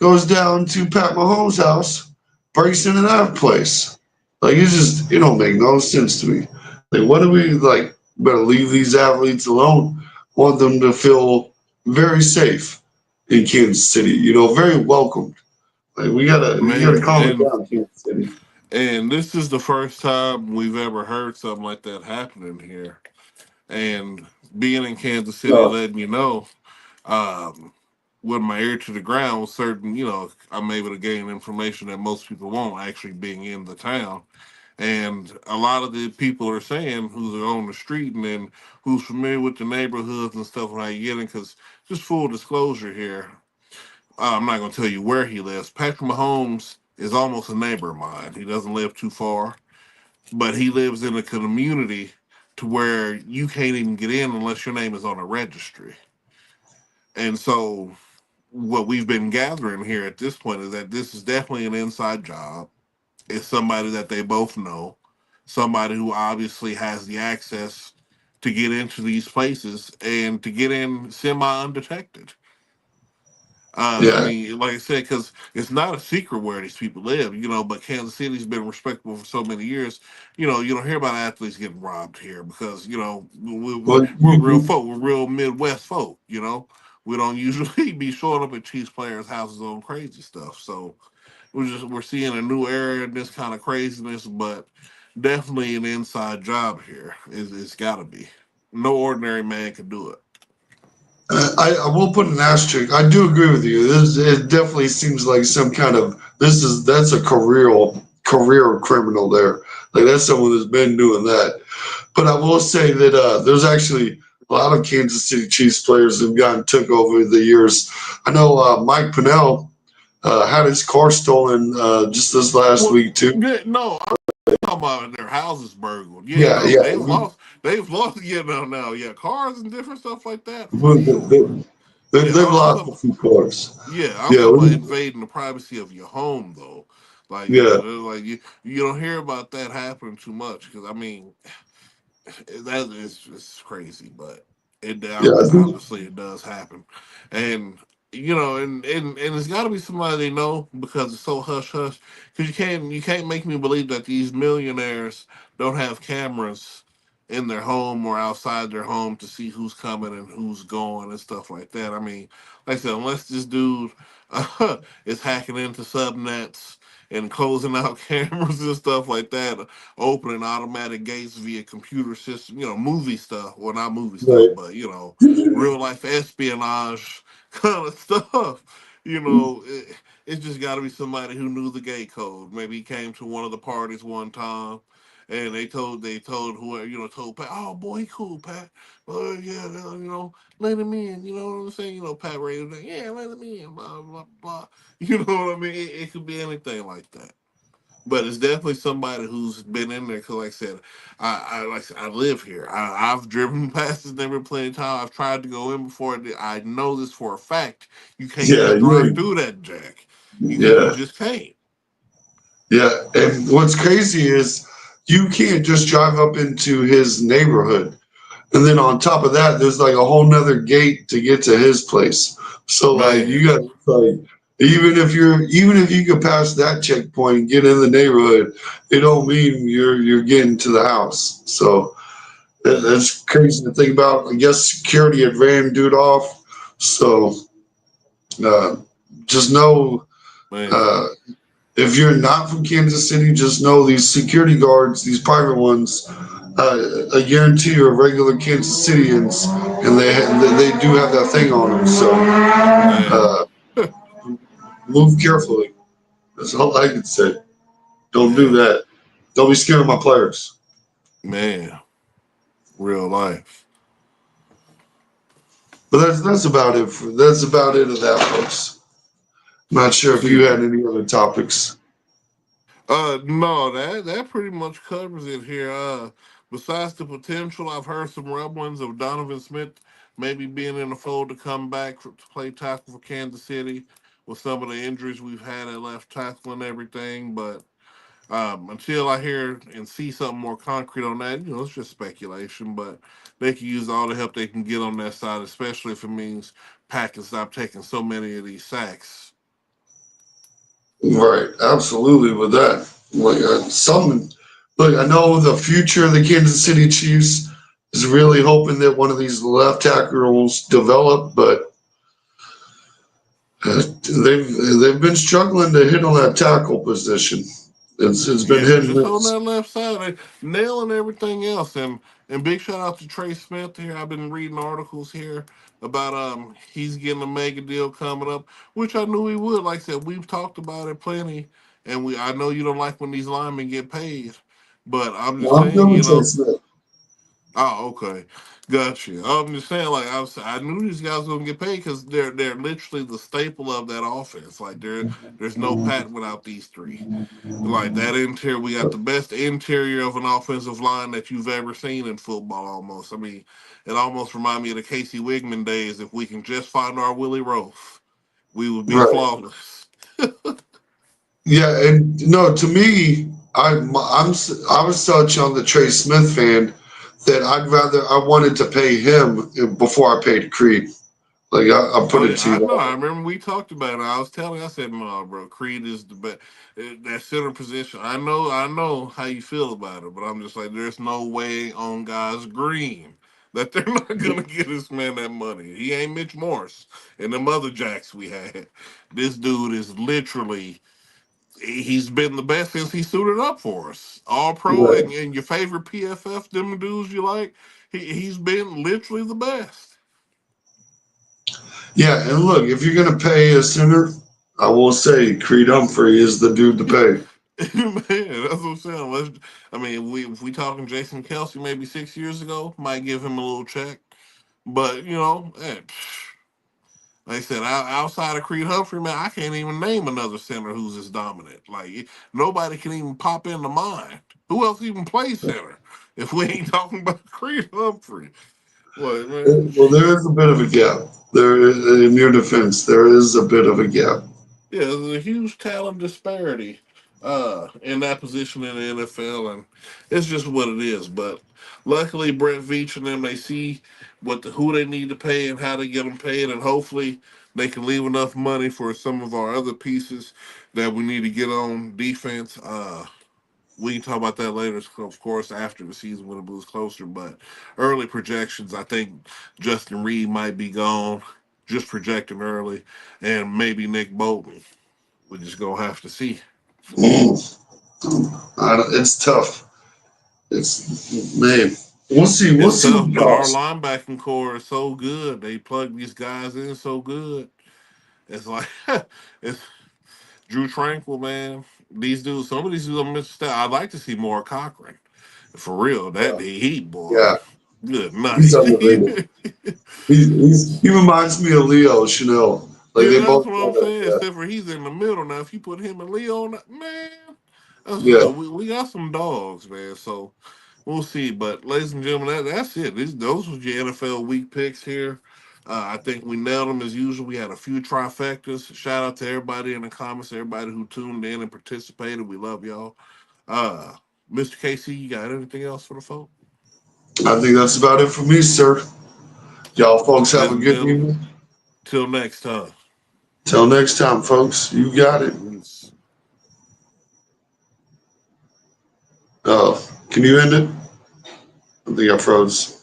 goes down to Pat Mahomes' house, breaks into that place. Like it don't make no sense to me. Like what do we like? Better leave these athletes alone. Want them to feel very safe in Kansas City. Very welcomed. Like we gotta Man, calm it down, Kansas City. and this is the first time we've ever heard something like that happening here. And being in Kansas City, No. letting you know, um, with my ear to the ground, certain, I'm able to gain information that most people won't actually being in the town. And a lot of the people are saying who's on the street and then who's familiar with the neighborhoods and stuff when I get in, because just full disclosure here, I'm not going to tell you where he lives. Patrick Mahomes is almost a neighbor of mine. He doesn't live too far, but he lives in a community to where you can't even get in unless your name is on a registry. And so what we've been gathering here at this point is that this is definitely an inside job. It's somebody that they both know, somebody who obviously has the access to get into these places and to get in semi undetected. I Yeah. mean, like I said, because it's not a secret where these people live, but Kansas City's been respectable for so many years. You don't hear about athletes getting robbed here because, Well, we're real folk. We're real Midwest folk, We don't usually be showing up at Chiefs players' houses on crazy stuff. So we're seeing a new era in this kind of craziness, but definitely an inside job here. It's got to be. No ordinary man can do it. I will put an asterisk. I do agree with you. It definitely seems like some kind of that's a career criminal there. Like that's someone who's been doing that. But I will say that there's actually a lot of Kansas City Chiefs players who've gotten took over the years. I know Mike Pinnell had his car stolen just this last Well, week too. yeah, no, talking about their houses burgled. Yeah, Yeah, no, yeah. they've lost, no, yeah, cars and different stuff like that for Well, sure. Yeah, they've I'm lost a talking. few cars. Yeah, I'm Yeah, talking about invading the privacy of your home though. Like, yeah, they're like you don't hear about that happening too much because I mean that is just crazy, but yeah. I think, obviously it does happen, and and it's got to be somebody they know because it's so hush hush. Because you can't make me believe that these millionaires don't have cameras in their home or outside their home to see who's coming and who's going and stuff like that. I mean, like I said, unless this dude is hacking into subnets and closing out cameras and stuff like that, opening automatic gates via computer system, movie stuff. Well, not movie stuff, right. but real life espionage kind of stuff. It's just got to be somebody who knew the gate code. Maybe he came to one of the parties one time. And they told whoever told Pat, oh boy, he cool, Pat. Oh yeah, let him in. You know what I'm saying? Pat Ray was like, yeah, let him in. Blah blah blah. You know what I mean? It could be anything like that. But it's definitely somebody who's been in there. Because, like I said, I live here. I've driven past this never plenty of time. I've tried to go in before. I know this for a fact. You can't Yeah, just you drive ain't. through that, Jack. You Yeah, just can't. yeah. And what's crazy is you can't just drive up into his neighborhood. And then on top of that, there's like a whole nother gate to get to his place. So like you Man, got like even if you could pass that checkpoint and get in the neighborhood, it don't mean you're getting to the house. So man, that's crazy to think about. I guess security had ran dude off. So uh, just know man. uh, if you're not from Kansas City, just know these security guards, these private ones, I guarantee you are regular Kansas Cityans, and they do have that thing on them. So Man, uh, move carefully. That's all I can say. Don't do man, that. Don't be scaring my players. man. Real life. But that's about it. That's about it of that, folks. Not sure if you had See. any other topics. No, that pretty much covers it here. Besides the potential, I've heard some rumblings of Donovan Smith maybe being in the fold to come back to play tackle for Kansas City with some of the injuries we've had at left tackle and everything. But until I hear and see something more concrete on that, it's just speculation. But they can use all the help they can get on that side, especially if it means Pack can stop taking so many of these sacks. Right, absolutely. With that, like look, I know the future of the Kansas City Chiefs is really hoping that one of these left tackles develop, but they've been struggling to hit on that tackle position. It's been Yeah, hit and just on miss. that left side, nailing everything else. And big shout out to Trey Smith here. I've been reading articles here about he's getting a mega deal coming up, which I knew he would. Like I said, we've talked about it plenty, and I know you don't like when these linemen get paid, but I'm No, just I'm saying, good with Trey Smith. Oh, okay, got you. I'm just saying, like I knew these guys were gonna get paid because they're literally the staple of that offense. Like there's no Pat without these three. Like that interior, we got the best interior of an offensive line that you've ever seen in football. Almost, I mean, it almost reminds me of the Casey Wigman days. If we can just find our Willie Roaf, we would be Right. flawless. Yeah, and no, to me, I was such on the Trey Smith fan that I wanted to pay him before I paid Creed. Like I Oh put it yeah, to I you know. that I way. remember we talked about it. I was telling, I said, "No, bro, Creed is the best. That center position. I know how you feel about it, but I'm just like, there's no way on God's green that they're not gonna get this man that money. He ain't Mitch Morse and them other jacks we had. This dude is literally. He's been the best since he suited up for us. All pro Right. and your favorite PFF, them dudes you like. He's been literally the best. Yeah, and look, if you're gonna pay a center, I will say Creed Humphrey is the dude to pay. Man, that's what I'm saying. I mean, if we talking Jason Kelsey maybe 6 years ago, might give him a little check. But like I said, outside of Creed Humphrey, man, I can't even name another center who's as dominant. Like nobody can even pop into mind. Who else even plays center? If we ain't talking about Creed Humphrey, what man? Well, there is a bit of a gap. In your defense, there is a bit of a gap. Yeah, there's a huge talent disparity in that position in the NFL, and it's just what it is. But luckily, Brett Veach and them, they see who they need to pay and how to get them paid, and hopefully they can leave enough money for some of our other pieces that we need to get on defense. We can talk about that later, of course, after the season when it moves closer. But early projections, I think Justin Reed might be gone, just projecting early, and maybe Nick Bolton. We're just gonna have to see. Mm. It's tough. It's man. We'll see. We'll It's see tough, what but our costs. linebacking core is so good. They plug these guys in so good. It's like it's Drew Tranquil, man. These dudes, some of these dudes, I'm missing. I'd like to see more Cochran. For real, that Yeah, the Heat boy. yeah. Good He's night. underrated. He reminds me of Leo Chanel. Like Yeah, they that's both what I'm kind of saying. Except for he's in the middle now. If you put him and Leo on that, man, that's what's yeah. up. We got some dogs, man. So we'll see. But ladies and gentlemen, that's it. Those was your NFL week picks here. I think we nailed them as usual. We had a few trifectas. Shout out to everybody in the comments, everybody who tuned in and participated. We love y'all. Uh, Mr. KC, you got anything else for the folk? I think that's about it for me, sir. Y'all folks have Ladies a and good gentlemen, evening. till next time. Till next time, folks. You got it. Peace. Can you end it? I think I froze.